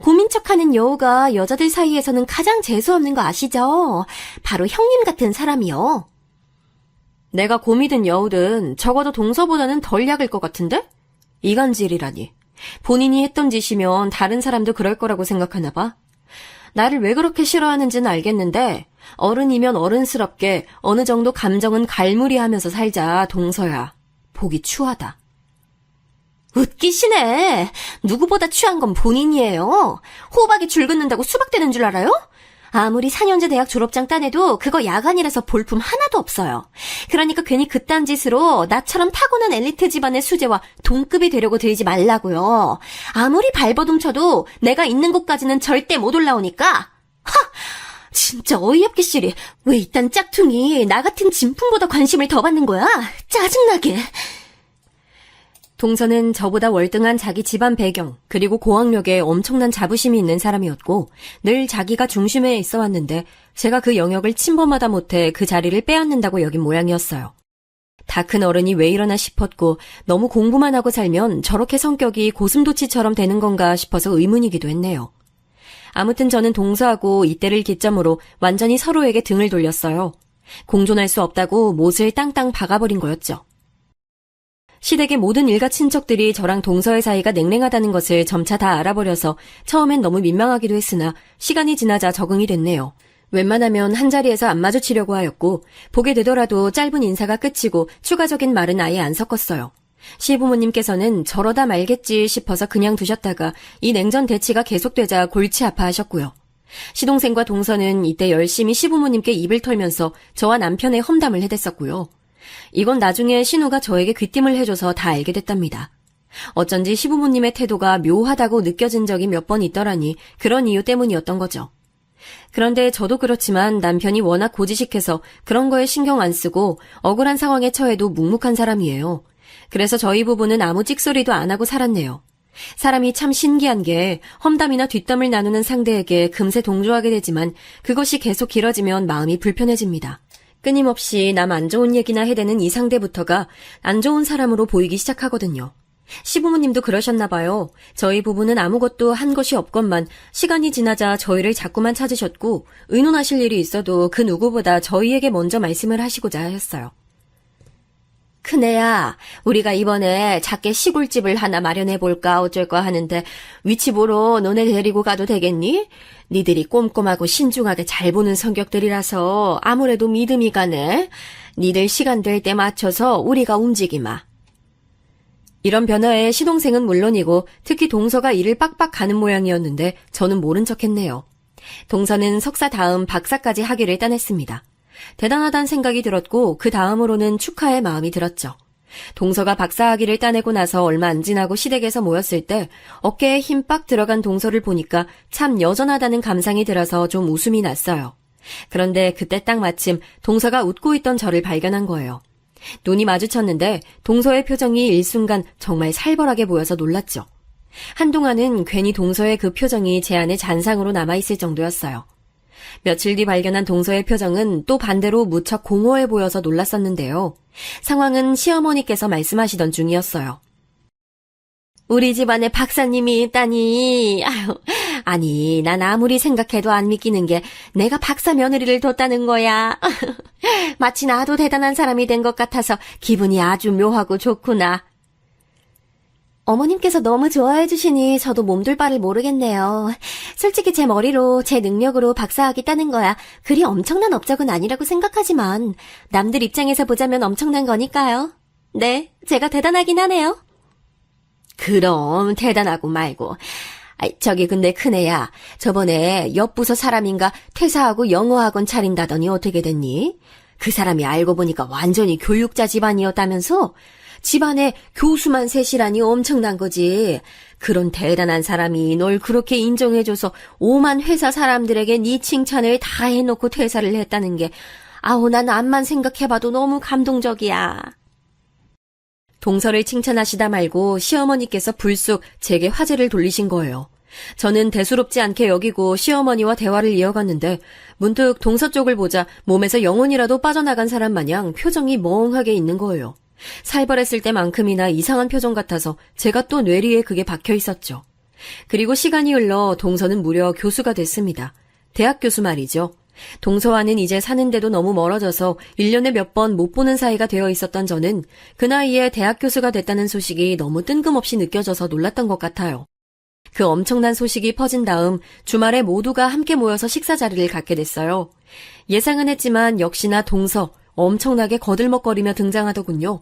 고민 척하는 여우가 여자들 사이에서는 가장 재수없는 거 아시죠? 바로 형님 같은 사람이요. 내가 곰이든 여우든 적어도 동서보다는 덜 약일 것 같은데? 이간질이라니. 본인이 했던 짓이면 다른 사람도 그럴 거라고 생각하나 봐. 나를 왜 그렇게 싫어하는지는 알겠는데 어른이면 어른스럽게 어느 정도 감정은 갈무리하면서 살자, 동서야. 보기 추하다. 웃기시네. 누구보다 취한 건 본인이에요. 호박이 줄 긋는다고 수박 되는 줄 알아요? 아무리 4년제 대학 졸업장 따내도 그거 야간이라서 볼품 하나도 없어요. 그러니까 괜히 그딴 짓으로 나처럼 타고난 엘리트 집안의 수재와 동급이 되려고 들지 말라고요. 아무리 발버둥 쳐도 내가 있는 곳까지는 절대 못 올라오니까. 하! 진짜 어이없기 싫이. 왜 이딴 짝퉁이 나 같은 진품보다 관심을 더 받는 거야? 짜증나게. 동서는 저보다 월등한 자기 집안 배경, 그리고 고학력에 엄청난 자부심이 있는 사람이었고 늘 자기가 중심에 있어 왔는데 제가 그 영역을 침범하다 못해 그 자리를 빼앗는다고 여긴 모양이었어요. 다 큰 어른이 왜 이러나 싶었고 너무 공부만 하고 살면 저렇게 성격이 고슴도치처럼 되는 건가 싶어서 의문이기도 했네요. 아무튼 저는 동서하고 이때를 기점으로 완전히 서로에게 등을 돌렸어요. 공존할 수 없다고 못을 땅땅 박아버린 거였죠. 시댁의 모든 일가 친척들이 저랑 동서의 사이가 냉랭하다는 것을 점차 다 알아버려서 처음엔 너무 민망하기도 했으나 시간이 지나자 적응이 됐네요. 웬만하면 한자리에서 안 마주치려고 하였고 보게 되더라도 짧은 인사가 끝이고 추가적인 말은 아예 안 섞었어요. 시부모님께서는 저러다 말겠지 싶어서 그냥 두셨다가 이 냉전 대치가 계속되자 골치 아파하셨고요. 시동생과 동서는 이때 열심히 시부모님께 입을 털면서 저와 남편의 험담을 해댔었고요. 이건 나중에 신우가 저에게 귀띔을 해줘서 다 알게 됐답니다. 어쩐지 시부모님의 태도가 묘하다고 느껴진 적이 몇 번 있더라니 그런 이유 때문이었던 거죠. 그런데 저도 그렇지만 남편이 워낙 고지식해서 그런 거에 신경 안 쓰고 억울한 상황에 처해도 묵묵한 사람이에요. 그래서 저희 부부는 아무 찍소리도 안 하고 살았네요. 사람이 참 신기한 게 험담이나 뒷담을 나누는 상대에게 금세 동조하게 되지만 그것이 계속 길어지면 마음이 불편해집니다. 끊임없이 남 안 좋은 얘기나 해대는 이 상대부터가 안 좋은 사람으로 보이기 시작하거든요. 시부모님도 그러셨나 봐요. 저희 부부는 아무것도 한 것이 없건만 시간이 지나자 저희를 자꾸만 찾으셨고 의논하실 일이 있어도 그 누구보다 저희에게 먼저 말씀을 하시고자 하였어요. 큰애야, 우리가 이번에 작게 시골집을 하나 마련해볼까 어쩔까 하는데 위치 보러 너네 데리고 가도 되겠니? 니들이 꼼꼼하고 신중하게 잘 보는 성격들이라서 아무래도 믿음이 가네. 니들 시간 될 때 맞춰서 우리가 움직이마. 이런 변화에 시동생은 물론이고 특히 동서가 일을 빡빡 가는 모양이었는데 저는 모른 척했네요. 동서는 석사 다음 박사까지 학위를 따냈습니다. 대단하다는 생각이 들었고 그 다음으로는 축하의 마음이 들었죠. 동서가 박사 학위를 따내고 나서 얼마 안 지나고 시댁에서 모였을 때 어깨에 힘 빡 들어간 동서를 보니까 참 여전하다는 감상이 들어서 좀 웃음이 났어요. 그런데 그때 딱 마침 동서가 웃고 있던 저를 발견한 거예요. 눈이 마주쳤는데 동서의 표정이 일순간 정말 살벌하게 보여서 놀랐죠. 한동안은 괜히 동서의 그 표정이 제 안에 잔상으로 남아있을 정도였어요. 며칠 뒤 발견한 동서의 표정은 또 반대로 무척 공허해 보여서 놀랐었는데요. 상황은 시어머니께서 말씀하시던 중이었어요. 우리 집안에 박사님이 있다니. 아니, 난 아무리 생각해도 안 믿기는 게 내가 박사 며느리를 뒀다는 거야. 마치 나도 대단한 사람이 된 것 같아서 기분이 아주 묘하고 좋구나. 어머님께서 너무 좋아해 주시니 저도 몸둘 바를 모르겠네요. 솔직히 제 머리로 제 능력으로 박사학위 따는 거야 그리 엄청난 업적은 아니라고 생각하지만 남들 입장에서 보자면 엄청난 거니까요. 네, 제가 대단하긴 하네요. 그럼 대단하고 말고. 저기 근데 큰애야, 저번에 옆 부서 사람인가 퇴사하고 영어학원 차린다더니 어떻게 됐니? 그 사람이 알고 보니까 완전히 교육자 집안이었다면서? 집안에 교수만 셋이라니 엄청난 거지. 그런 대단한 사람이 널 그렇게 인정해줘서 오만 회사 사람들에게 네 칭찬을 다 해놓고 퇴사를 했다는 게 난 암만 생각해봐도 너무 감동적이야. 동서를 칭찬하시다 말고 시어머니께서 불쑥 제게 화제를 돌리신 거예요. 저는 대수롭지 않게 여기고 시어머니와 대화를 이어갔는데 문득 동서 쪽을 보자 몸에서 영혼이라도 빠져나간 사람 마냥 표정이 멍하게 있는 거예요. 살벌했을 때만큼이나 이상한 표정 같아서 제가 또 뇌리에 그게 박혀 있었죠. 그리고 시간이 흘러 동서는 무려 교수가 됐습니다. 대학 교수 말이죠. 동서와는 이제 사는데도 너무 멀어져서 1년에 몇 번 못 보는 사이가 되어 있었던 저는 그 나이에 대학 교수가 됐다는 소식이 너무 뜬금없이 느껴져서 놀랐던 것 같아요. 그 엄청난 소식이 퍼진 다음 주말에 모두가 함께 모여서 식사 자리를 갖게 됐어요. 예상은 했지만 역시나 동서 엄청나게 거들먹거리며 등장하더군요.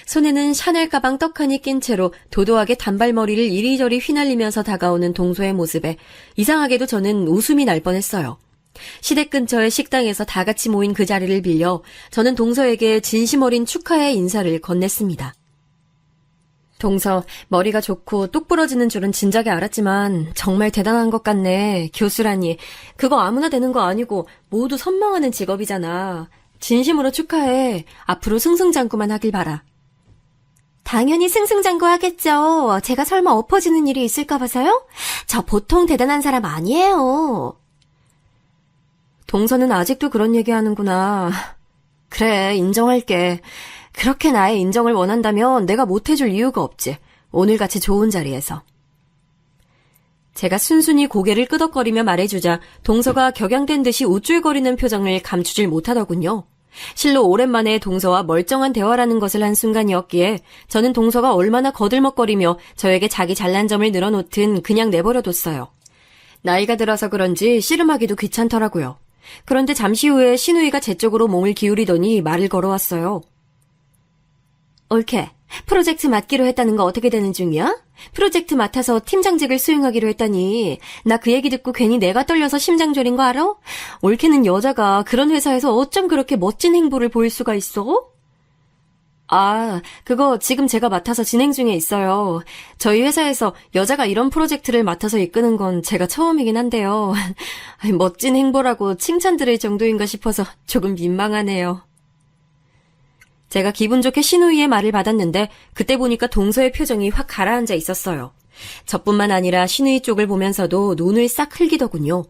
손에는 샤넬 가방 떡하니 낀 채로 도도하게 단발머리를 이리저리 휘날리면서 다가오는 동서의 모습에 이상하게도 저는 웃음이 날 뻔했어요. 시댁 근처의 식당에서 다 같이 모인 그 자리를 빌려 저는 동서에게 진심 어린 축하의 인사를 건넸습니다. 동서, 머리가 좋고 똑 부러지는 줄은 진작에 알았지만 정말 대단한 것 같네. 교수라니. 그거 아무나 되는 거 아니고 모두 선망하는 직업이잖아. 진심으로 축하해. 앞으로 승승장구만 하길 바라. 당연히 승승장구 하겠죠. 제가 설마 엎어지는 일이 있을까 봐서요? 저 보통 대단한 사람 아니에요. 동서는 아직도 그런 얘기하는구나. 그래, 인정할게. 그렇게 나의 인정을 원한다면 내가 못해줄 이유가 없지. 오늘같이 좋은 자리에서. 제가 순순히 고개를 끄덕거리며 말해주자 동서가 격양된 듯이 우쭐거리는 표정을 감추질 못하더군요. 실로 오랜만에 동서와 멀쩡한 대화라는 것을 한 순간이었기에 저는 동서가 얼마나 거들먹거리며 저에게 자기 잘난 점을 늘어놓든 그냥 내버려뒀어요. 나이가 들어서 그런지 씨름하기도 귀찮더라고요. 그런데 잠시 후에 신우이가 제 쪽으로 몸을 기울이더니 말을 걸어왔어요. 올케, 프로젝트 맡기로 했다는 거 어떻게 되는 중이야? 프로젝트 맡아서 팀장직을 수행하기로 했다니. 나 그 얘기 듣고 괜히 내가 떨려서 심장 졸인 거 알아? 올케는 여자가 그런 회사에서 어쩜 그렇게 멋진 행보를 보일 수가 있어? 그거 지금 제가 맡아서 진행 중에 있어요. 저희 회사에서 여자가 이런 프로젝트를 맡아서 이끄는 건 제가 처음이긴 한데요. 멋진 행보라고 칭찬 들을 정도인가 싶어서 조금 민망하네요. 제가 기분 좋게 신우이의 말을 받았는데 그때 보니까 동서의 표정이 확 가라앉아 있었어요. 저뿐만 아니라 신우이 쪽을 보면서도 눈을 싹 흘기더군요.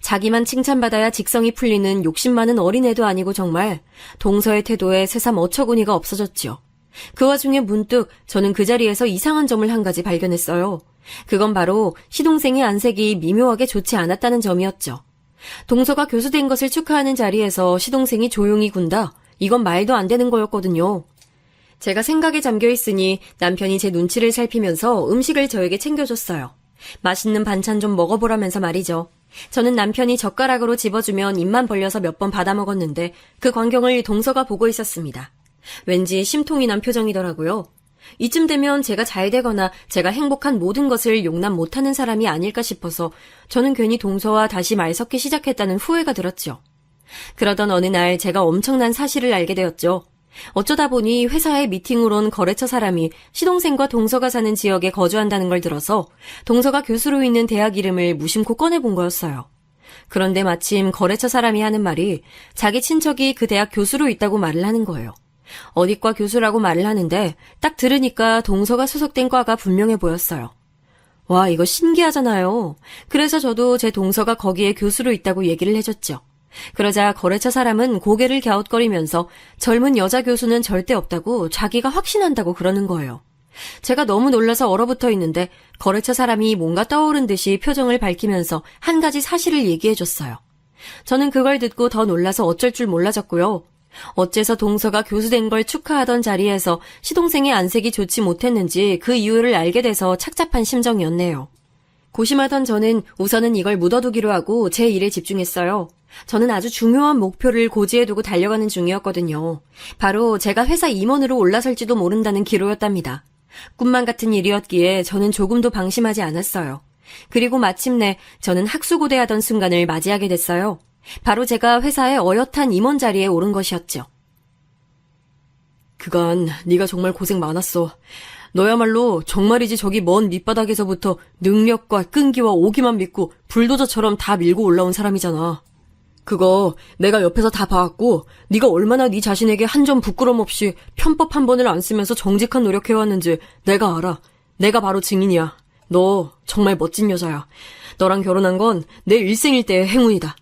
자기만 칭찬받아야 직성이 풀리는 욕심 많은 어린애도 아니고 정말 동서의 태도에 새삼 어처구니가 없어졌지요. 그 와중에 문득 저는 그 자리에서 이상한 점을 한 가지 발견했어요. 그건 바로 시동생의 안색이 미묘하게 좋지 않았다는 점이었죠. 동서가 교수된 것을 축하하는 자리에서 시동생이 조용히 군다? 이건 말도 안 되는 거였거든요. 제가 생각에 잠겨 있으니 남편이 제 눈치를 살피면서 음식을 저에게 챙겨줬어요. 맛있는 반찬 좀 먹어보라면서 말이죠. 저는 남편이 젓가락으로 집어주면 입만 벌려서 몇 번 받아먹었는데 그 광경을 동서가 보고 있었습니다. 왠지 심통이 난 표정이더라고요. 이쯤 되면 제가 잘 되거나 제가 행복한 모든 것을 용납 못하는 사람이 아닐까 싶어서 저는 괜히 동서와 다시 말 섞기 시작했다는 후회가 들었죠. 그러던 어느 날 제가 엄청난 사실을 알게 되었죠. 어쩌다 보니 회사에 미팅을 온 거래처 사람이 시동생과 동서가 사는 지역에 거주한다는 걸 들어서 동서가 교수로 있는 대학 이름을 무심코 꺼내본 거였어요. 그런데 마침 거래처 사람이 하는 말이 자기 친척이 그 대학 교수로 있다고 말을 하는 거예요. 어디과 교수라고 말을 하는데 딱 들으니까 동서가 소속된 과가 분명해 보였어요. 와, 이거 신기하잖아요. 그래서 저도 제 동서가 거기에 교수로 있다고 얘기를 해줬죠. 그러자 거래처 사람은 고개를 갸웃거리면서 젊은 여자 교수는 절대 없다고 자기가 확신한다고 그러는 거예요. 제가 너무 놀라서 얼어붙어 있는데 거래처 사람이 뭔가 떠오른 듯이 표정을 밝히면서 한 가지 사실을 얘기해줬어요. 저는 그걸 듣고 더 놀라서 어쩔 줄 몰라졌고요. 어째서 동서가 교수된 걸 축하하던 자리에서 시동생의 안색이 좋지 못했는지 그 이유를 알게 돼서 착잡한 심정이었네요. 고심하던 저는 우선은 이걸 묻어두기로 하고 제 일에 집중했어요. 저는 아주 중요한 목표를 고지해 두고 달려가는 중이었거든요. 바로 제가 회사 임원으로 올라설지도 모른다는 기로였답니다. 꿈만 같은 일이었기에 저는 조금도 방심하지 않았어요. 그리고 마침내 저는 학수고대하던 순간을 맞이하게 됐어요. 바로 제가 회사의 어엿한 임원 자리에 오른 것이었죠. 그간 네가 정말 고생 많았어. 너야말로 정말이지 저기 먼 밑바닥에서부터 능력과 끈기와 오기만 믿고 불도저처럼 다 밀고 올라온 사람이잖아. 그거 내가 옆에서 다 봐왔고 네가 얼마나 네 자신에게 한 점 부끄럼 없이 편법 한 번을 안 쓰면서 정직한 노력해왔는지 내가 알아. 내가 바로 증인이야. 너 정말 멋진 여자야. 너랑 결혼한 건 내 일생일대의 행운이다.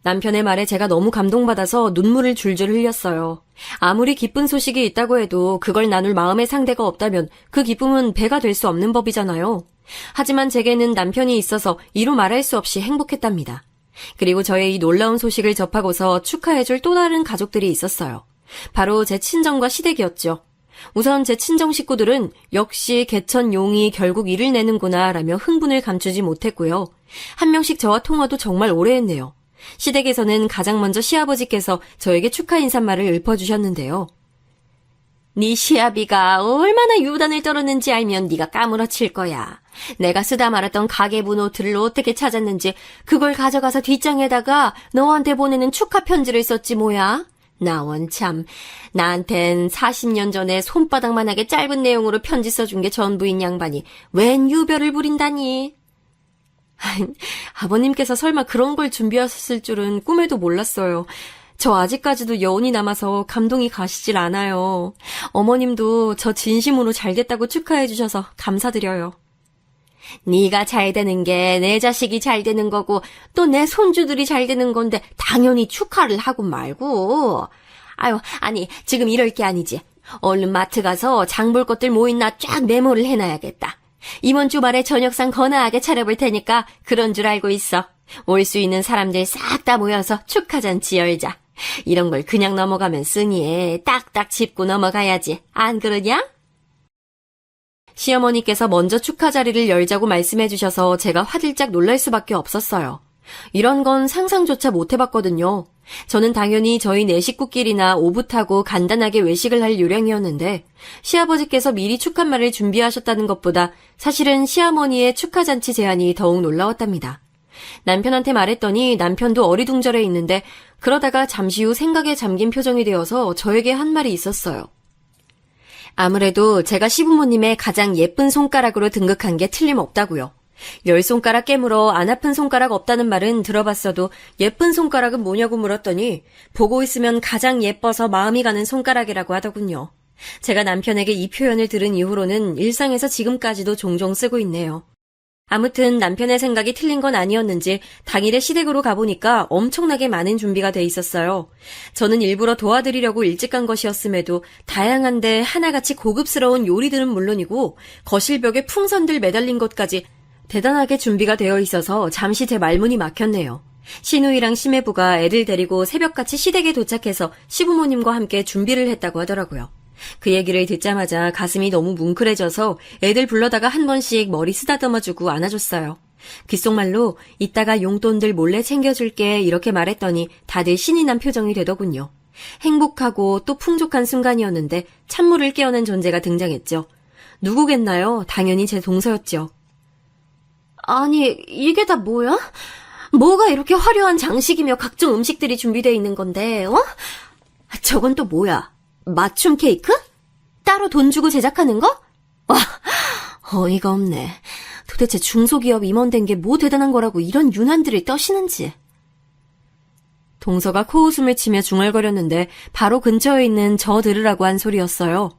남편의 말에 제가 너무 감동받아서 눈물을 줄줄 흘렸어요. 아무리 기쁜 소식이 있다고 해도 그걸 나눌 마음의 상대가 없다면 그 기쁨은 배가 될 수 없는 법이잖아요. 하지만 제게는 남편이 있어서 이루 말할 수 없이 행복했답니다. 그리고 저의 이 놀라운 소식을 접하고서 축하해줄 또 다른 가족들이 있었어요. 바로 제 친정과 시댁이었죠. 우선 제 친정 식구들은 역시 개천 용이 결국 일을 내는구나 라며 흥분을 감추지 못했고요. 한 명씩 저와 통화도 정말 오래 했네요. 시댁에서는 가장 먼저 시아버지께서 저에게 축하 인사말을 읊어주셨는데요. 네 시아비가 얼마나 유단을 떨었는지 알면 네가 까무러칠 거야. 내가 쓰다 말았던 가계부 노트를 어떻게 찾았는지 그걸 가져가서 뒷장에다가 너한테 보내는 축하 편지를 썼지 뭐야. 나 원참 나한텐 40년 전에 손바닥만하게 짧은 내용으로 편지 써준 게 전부인 양반이 웬 유별을 부린다니. 아버님께서 설마 그런 걸 준비하셨을 줄은 꿈에도 몰랐어요. 저 아직까지도 여운이 남아서 감동이 가시질 않아요. 어머님도 저 진심으로 잘됐다고 축하해 주셔서 감사드려요. 네가 잘 되는 게 내 자식이 잘 되는 거고 또 내 손주들이 잘 되는 건데 당연히 축하를 하고 말고. 아유, 아니 지금 이럴 게 아니지. 얼른 마트 가서 장 볼 것들 뭐 있나 쫙 메모를 해놔야겠다. 이번 주말에 저녁상 거나하게 차려볼 테니까 그런 줄 알고 있어. 올 수 있는 사람들 싹 다 모여서 축하잔치 열자. 이런 걸 그냥 넘어가면 쓰니 딱딱 짚고 넘어가야지. 안 그러냐? 시어머니께서 먼저 축하 자리를 열자고 말씀해 주셔서 제가 화들짝 놀랄 수밖에 없었어요. 이런 건 상상조차 못 해봤거든요. 저는 당연히 저희 네 식구끼리나 오붓하고 간단하게 외식을 할 요량이었는데 시아버지께서 미리 축하말을 준비하셨다는 것보다 사실은 시어머니의 축하잔치 제안이 더욱 놀라웠답니다. 남편한테 말했더니 남편도 어리둥절해 있는데 그러다가 잠시 후 생각에 잠긴 표정이 되어서 저에게 한 말이 있었어요. 아무래도 제가 시부모님의 가장 예쁜 손가락으로 등극한 게 틀림없다고요. 10손가락 깨물어 안 아픈 손가락 없다는 말은 들어봤어도 예쁜 손가락은 뭐냐고 물었더니 보고 있으면 가장 예뻐서 마음이 가는 손가락이라고 하더군요. 제가 남편에게 이 표현을 들은 이후로는 일상에서 지금까지도 종종 쓰고 있네요. 아무튼 남편의 생각이 틀린 건 아니었는지 당일에 시댁으로 가보니까 엄청나게 많은 준비가 돼 있었어요. 저는 일부러 도와드리려고 일찍 간 것이었음에도 다양한데 하나같이 고급스러운 요리들은 물론이고 거실벽에 풍선들 매달린 것까지 대단하게 준비가 되어 있어서 잠시 제 말문이 막혔네요. 시누이랑 시매부가 애들 데리고 새벽같이 시댁에 도착해서 시부모님과 함께 준비를 했다고 하더라고요. 그 얘기를 듣자마자 가슴이 너무 뭉클해져서 애들 불러다가 한 번씩 머리 쓰다듬어주고 안아줬어요. 귓속말로 이따가 용돈들 몰래 챙겨줄게 이렇게 말했더니 다들 신이 난 표정이 되더군요. 행복하고 또 풍족한 순간이었는데 찬물을 깨우는 존재가 등장했죠. 누구겠나요? 당연히 제 동서였죠. 아니, 이게 다 뭐야? 뭐가 이렇게 화려한 장식이며 각종 음식들이 준비되어 있는 건데, 어? 저건 또 뭐야? 맞춤 케이크? 따로 돈 주고 제작하는 거? 와, 어이가 없네. 도대체 중소기업 임원 된 게 뭐 대단한 거라고 이런 유난들을 떠시는지. 동서가 코웃음을 치며 중얼거렸는데 바로 근처에 있는 저 들으라고 한 소리였어요.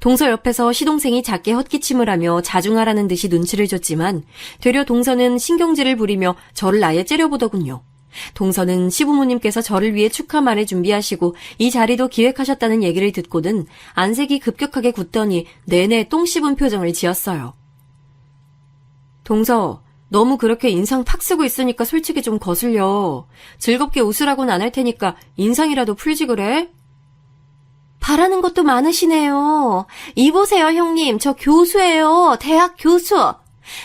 동서 옆에서 시동생이 작게 헛기침을 하며 자중하라는 듯이 눈치를 줬지만 되려 동서는 신경질을 부리며 저를 아예 째려보더군요. 동서는 시부모님께서 저를 위해 축하말을 준비하시고 이 자리도 기획하셨다는 얘기를 듣고는 안색이 급격하게 굳더니 내내 똥 씹은 표정을 지었어요. 동서, 너무 그렇게 인상 팍 쓰고 있으니까 솔직히 좀 거슬려. 즐겁게 웃으라고는 안 할 테니까 인상이라도 풀지 그래? 바라는 것도 많으시네요. 이보세요, 형님. 저 교수예요. 대학 교수.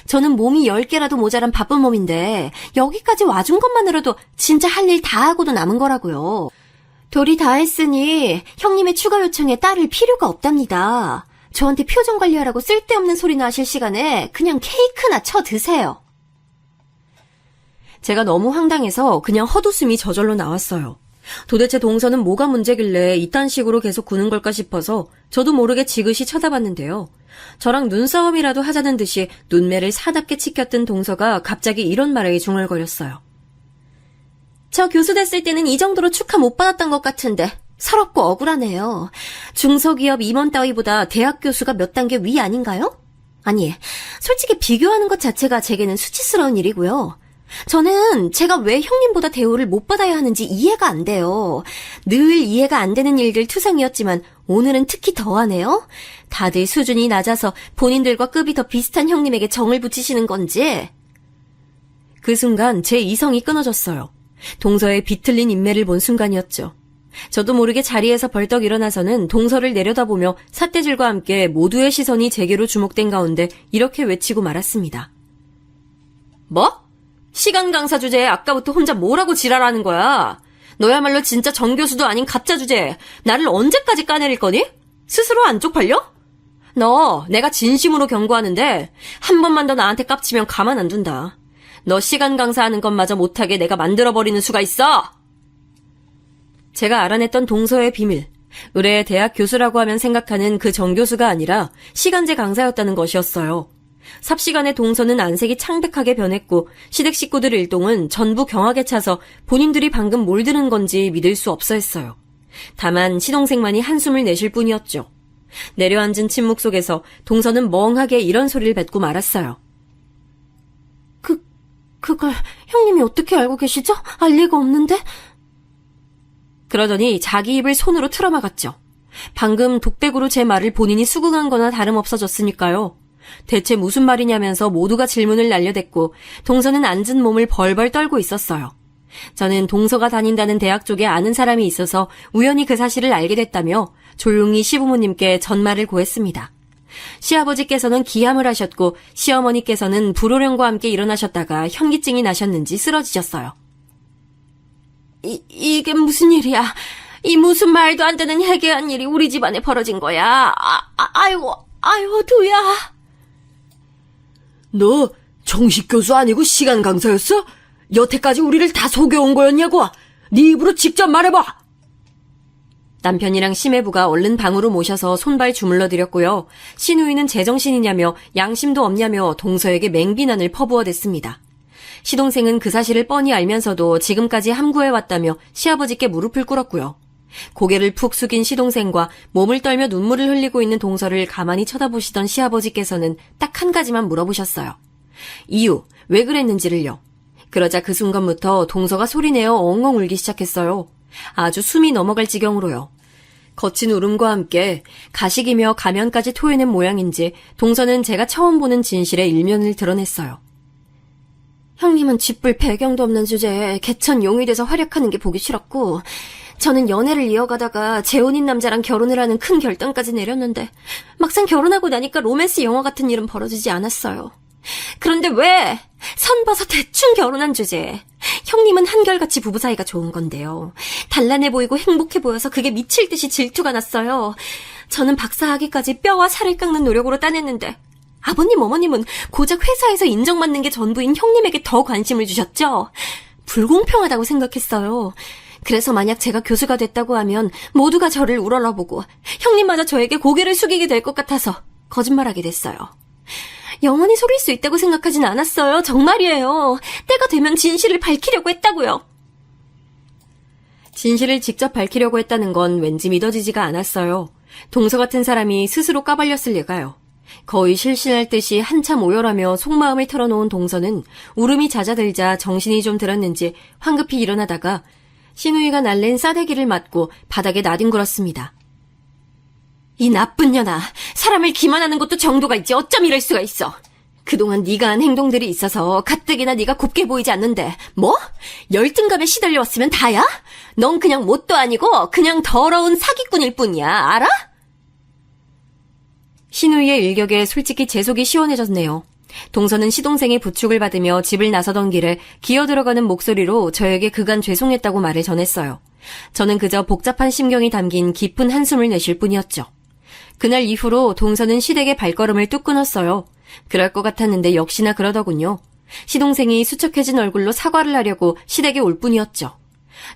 저는 몸이 10개라도 모자란 바쁜 몸인데 여기까지 와준 것만으로도 진짜 할 일 다 하고도 남은 거라고요. 도리 다 했으니 형님의 추가 요청에 따를 필요가 없답니다. 저한테 표정 관리하라고 쓸데없는 소리나 하실 시간에 그냥 케이크나 쳐 드세요. 제가 너무 황당해서 그냥 헛웃음이 저절로 나왔어요. 도대체 동서는 뭐가 문제길래 이딴 식으로 계속 구는 걸까 싶어서 저도 모르게 지그시 쳐다봤는데요. 저랑 눈싸움이라도 하자는 듯이 눈매를 사납게 치켰던 동서가 갑자기 이런 말에 중얼거렸어요. 저 교수 됐을 때는 이 정도로 축하 못 받았던 것 같은데 서럽고 억울하네요. 중소기업 임원 따위보다 대학 교수가 몇 단계 위 아닌가요? 아니, 솔직히 비교하는 것 자체가 제게는 수치스러운 일이고요. 저는 제가 왜 형님보다 대우를 못 받아야 하는지 이해가 안 돼요. 늘 이해가 안 되는 일들 투성이었지만 오늘은 특히 더하네요. 다들 수준이 낮아서 본인들과 급이 더 비슷한 형님에게 정을 붙이시는 건지. 그 순간 제 이성이 끊어졌어요. 동서의 비틀린 인매를 본 순간이었죠. 저도 모르게 자리에서 벌떡 일어나서는 동서를 내려다보며 삿대질과 함께 모두의 시선이 제게로 주목된 가운데 이렇게 외치고 말았습니다. 뭐? 시간 강사 주제에 아까부터 혼자 뭐라고 지랄하는 거야? 너야말로 진짜 정 교수도 아닌 가짜 주제. 나를 언제까지 까내릴 거니? 스스로 안 쪽팔려? 너 내가 진심으로 경고하는데 한 번만 더 나한테 깝치면 가만 안 둔다. 너 시간 강사하는 것마저 못하게 내가 만들어버리는 수가 있어. 제가 알아냈던 동서의 비밀. 의뢰의 대학 교수라고 하면 생각하는 그 정 교수가 아니라 시간제 강사였다는 것이었어요. 삽시간에 동서는 안색이 창백하게 변했고 시댁 식구들 일동은 전부 경악에 차서 본인들이 방금 뭘 들은 건지 믿을 수 없어 했어요. 다만 시동생만이 한숨을 내쉴 뿐이었죠. 내려앉은 침묵 속에서 동서는 멍하게 이런 소리를 뱉고 말았어요. 그걸 형님이 어떻게 알고 계시죠? 알 리가 없는데? 그러더니 자기 입을 손으로 틀어막았죠. 방금 독백으로 제 말을 본인이 수긍한 거나 다름없어졌으니까요. 대체 무슨 말이냐면서 모두가 질문을 날려댔고 동서는 앉은 몸을 벌벌 떨고 있었어요. 저는 동서가 다닌다는 대학 쪽에 아는 사람이 있어서 우연히 그 사실을 알게 됐다며 조용히 시부모님께 전말을 고했습니다. 시아버지께서는 기함을 하셨고 시어머니께서는 불호령과 함께 일어나셨다가 현기증이 나셨는지 쓰러지셨어요. 이게 무슨 일이야? 이 무슨 말도 안 되는 해괴한 일이 우리 집안에 벌어진 거야. 아이고 두야. 너 정식 교수 아니고 시간 강사였어? 여태까지 우리를 다 속여온 거였냐고? 네 입으로 직접 말해봐. 남편이랑 시매부가 얼른 방으로 모셔서 손발 주물러 드렸고요. 신우이는 제정신이냐며 양심도 없냐며 동서에게 맹비난을 퍼부어댔습니다. 시동생은 그 사실을 뻔히 알면서도 지금까지 함구해왔다며 시아버지께 무릎을 꿇었고요. 고개를 푹 숙인 시동생과 몸을 떨며 눈물을 흘리고 있는 동서를 가만히 쳐다보시던 시아버지께서는 딱 한 가지만 물어보셨어요. 이유, 왜 그랬는지를요. 그러자 그 순간부터 동서가 소리내어 엉엉 울기 시작했어요. 아주 숨이 넘어갈 지경으로요. 거친 울음과 함께 가식이며 가면까지 토해낸 모양인지 동서는 제가 처음 보는 진실의 일면을 드러냈어요. 형님은 쥐뿔 배경도 없는 주제에 개천 용이 돼서 활약하는 게 보기 싫었고 저는 연애를 이어가다가 재혼인 남자랑 결혼을 하는 큰 결단까지 내렸는데 막상 결혼하고 나니까 로맨스 영화 같은 일은 벌어지지 않았어요. 그런데 왜 선봐서 대충 결혼한 주제에 형님은 한결같이 부부 사이가 좋은 건데요. 단란해 보이고 행복해 보여서 그게 미칠 듯이 질투가 났어요. 저는 박사학위까지 뼈와 살을 깎는 노력으로 따냈는데 아버님 어머님은 고작 회사에서 인정받는 게 전부인 형님에게 더 관심을 주셨죠. 불공평하다고 생각했어요. 그래서 만약 제가 교수가 됐다고 하면 모두가 저를 우러러보고 형님마저 저에게 고개를 숙이게 될 것 같아서 거짓말하게 됐어요. 영원히 속일 수 있다고 생각하진 않았어요. 정말이에요. 때가 되면 진실을 밝히려고 했다고요. 진실을 직접 밝히려고 했다는 건 왠지 믿어지지가 않았어요. 동서 같은 사람이 스스로 까발렸을 리가요. 거의 실신할 듯이 한참 오열하며 속마음을 털어놓은 동서는 울음이 잦아들자 정신이 좀 들었는지 황급히 일어나다가 신우이가 날랜 싸대기를 맞고 바닥에 나뒹굴었습니다. 이 나쁜 년아, 사람을 기만하는 것도 정도가 있지 어쩜 이럴 수가 있어. 그동안 네가 한 행동들이 있어서 가뜩이나 네가 곱게 보이지 않는데 뭐? 열등감에 시달려왔으면 다야? 넌 그냥 뭣도 아니고 그냥 더러운 사기꾼일 뿐이야, 알아? 신우이의 일격에 솔직히 제 속이 시원해졌네요. 동서는 시동생의 부축을 받으며 집을 나서던 길에 기어들어가는 목소리로 저에게 그간 죄송했다고 말을 전했어요. 저는 그저 복잡한 심경이 담긴 깊은 한숨을 내쉴 뿐이었죠. 그날 이후로 동서는 시댁의 발걸음을 뚝 끊었어요. 그럴 것 같았는데 역시나 그러더군요. 시동생이 수척해진 얼굴로 사과를 하려고 시댁에 올 뿐이었죠.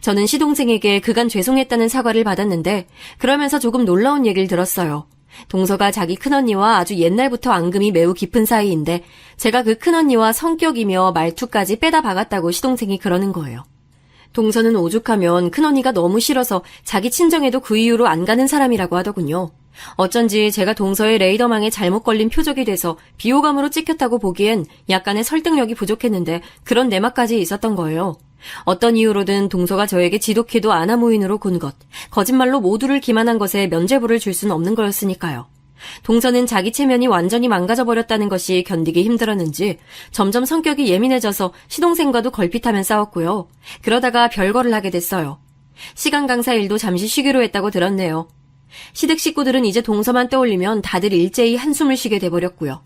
저는 시동생에게 그간 죄송했다는 사과를 받았는데 그러면서 조금 놀라운 얘기를 들었어요. 동서가 자기 큰언니와 아주 옛날부터 앙금이 매우 깊은 사이인데 제가 그 큰언니와 성격이며 말투까지 빼다 박았다고 시동생이 그러는 거예요. 동서는 오죽하면 큰언니가 너무 싫어서 자기 친정에도 그 이유로 안 가는 사람이라고 하더군요. 어쩐지 제가 동서의 레이더망에 잘못 걸린 표적이 돼서 비호감으로 찍혔다고 보기엔 약간의 설득력이 부족했는데 그런 내막까지 있었던 거예요. 어떤 이유로든 동서가 저에게 지독히도 아나무인으로 군 것, 거짓말로 모두를 기만한 것에 면죄부를 줄 수는 없는 거였으니까요. 동서는 자기 체면이 완전히 망가져버렸다는 것이 견디기 힘들었는지 점점 성격이 예민해져서 시동생과도 걸핏하면 싸웠고요. 그러다가 별거를 하게 됐어요. 시간 강사 일도 잠시 쉬기로 했다고 들었네요. 시댁 식구들은 이제 동서만 떠올리면 다들 일제히 한숨을 쉬게 돼버렸고요.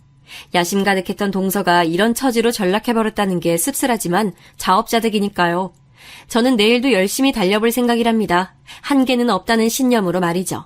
야심 가득했던 동서가 이런 처지로 전락해버렸다는 게 씁쓸하지만 자업자득이니까요. 저는 내일도 열심히 달려볼 생각이랍니다. 한계는 없다는 신념으로 말이죠.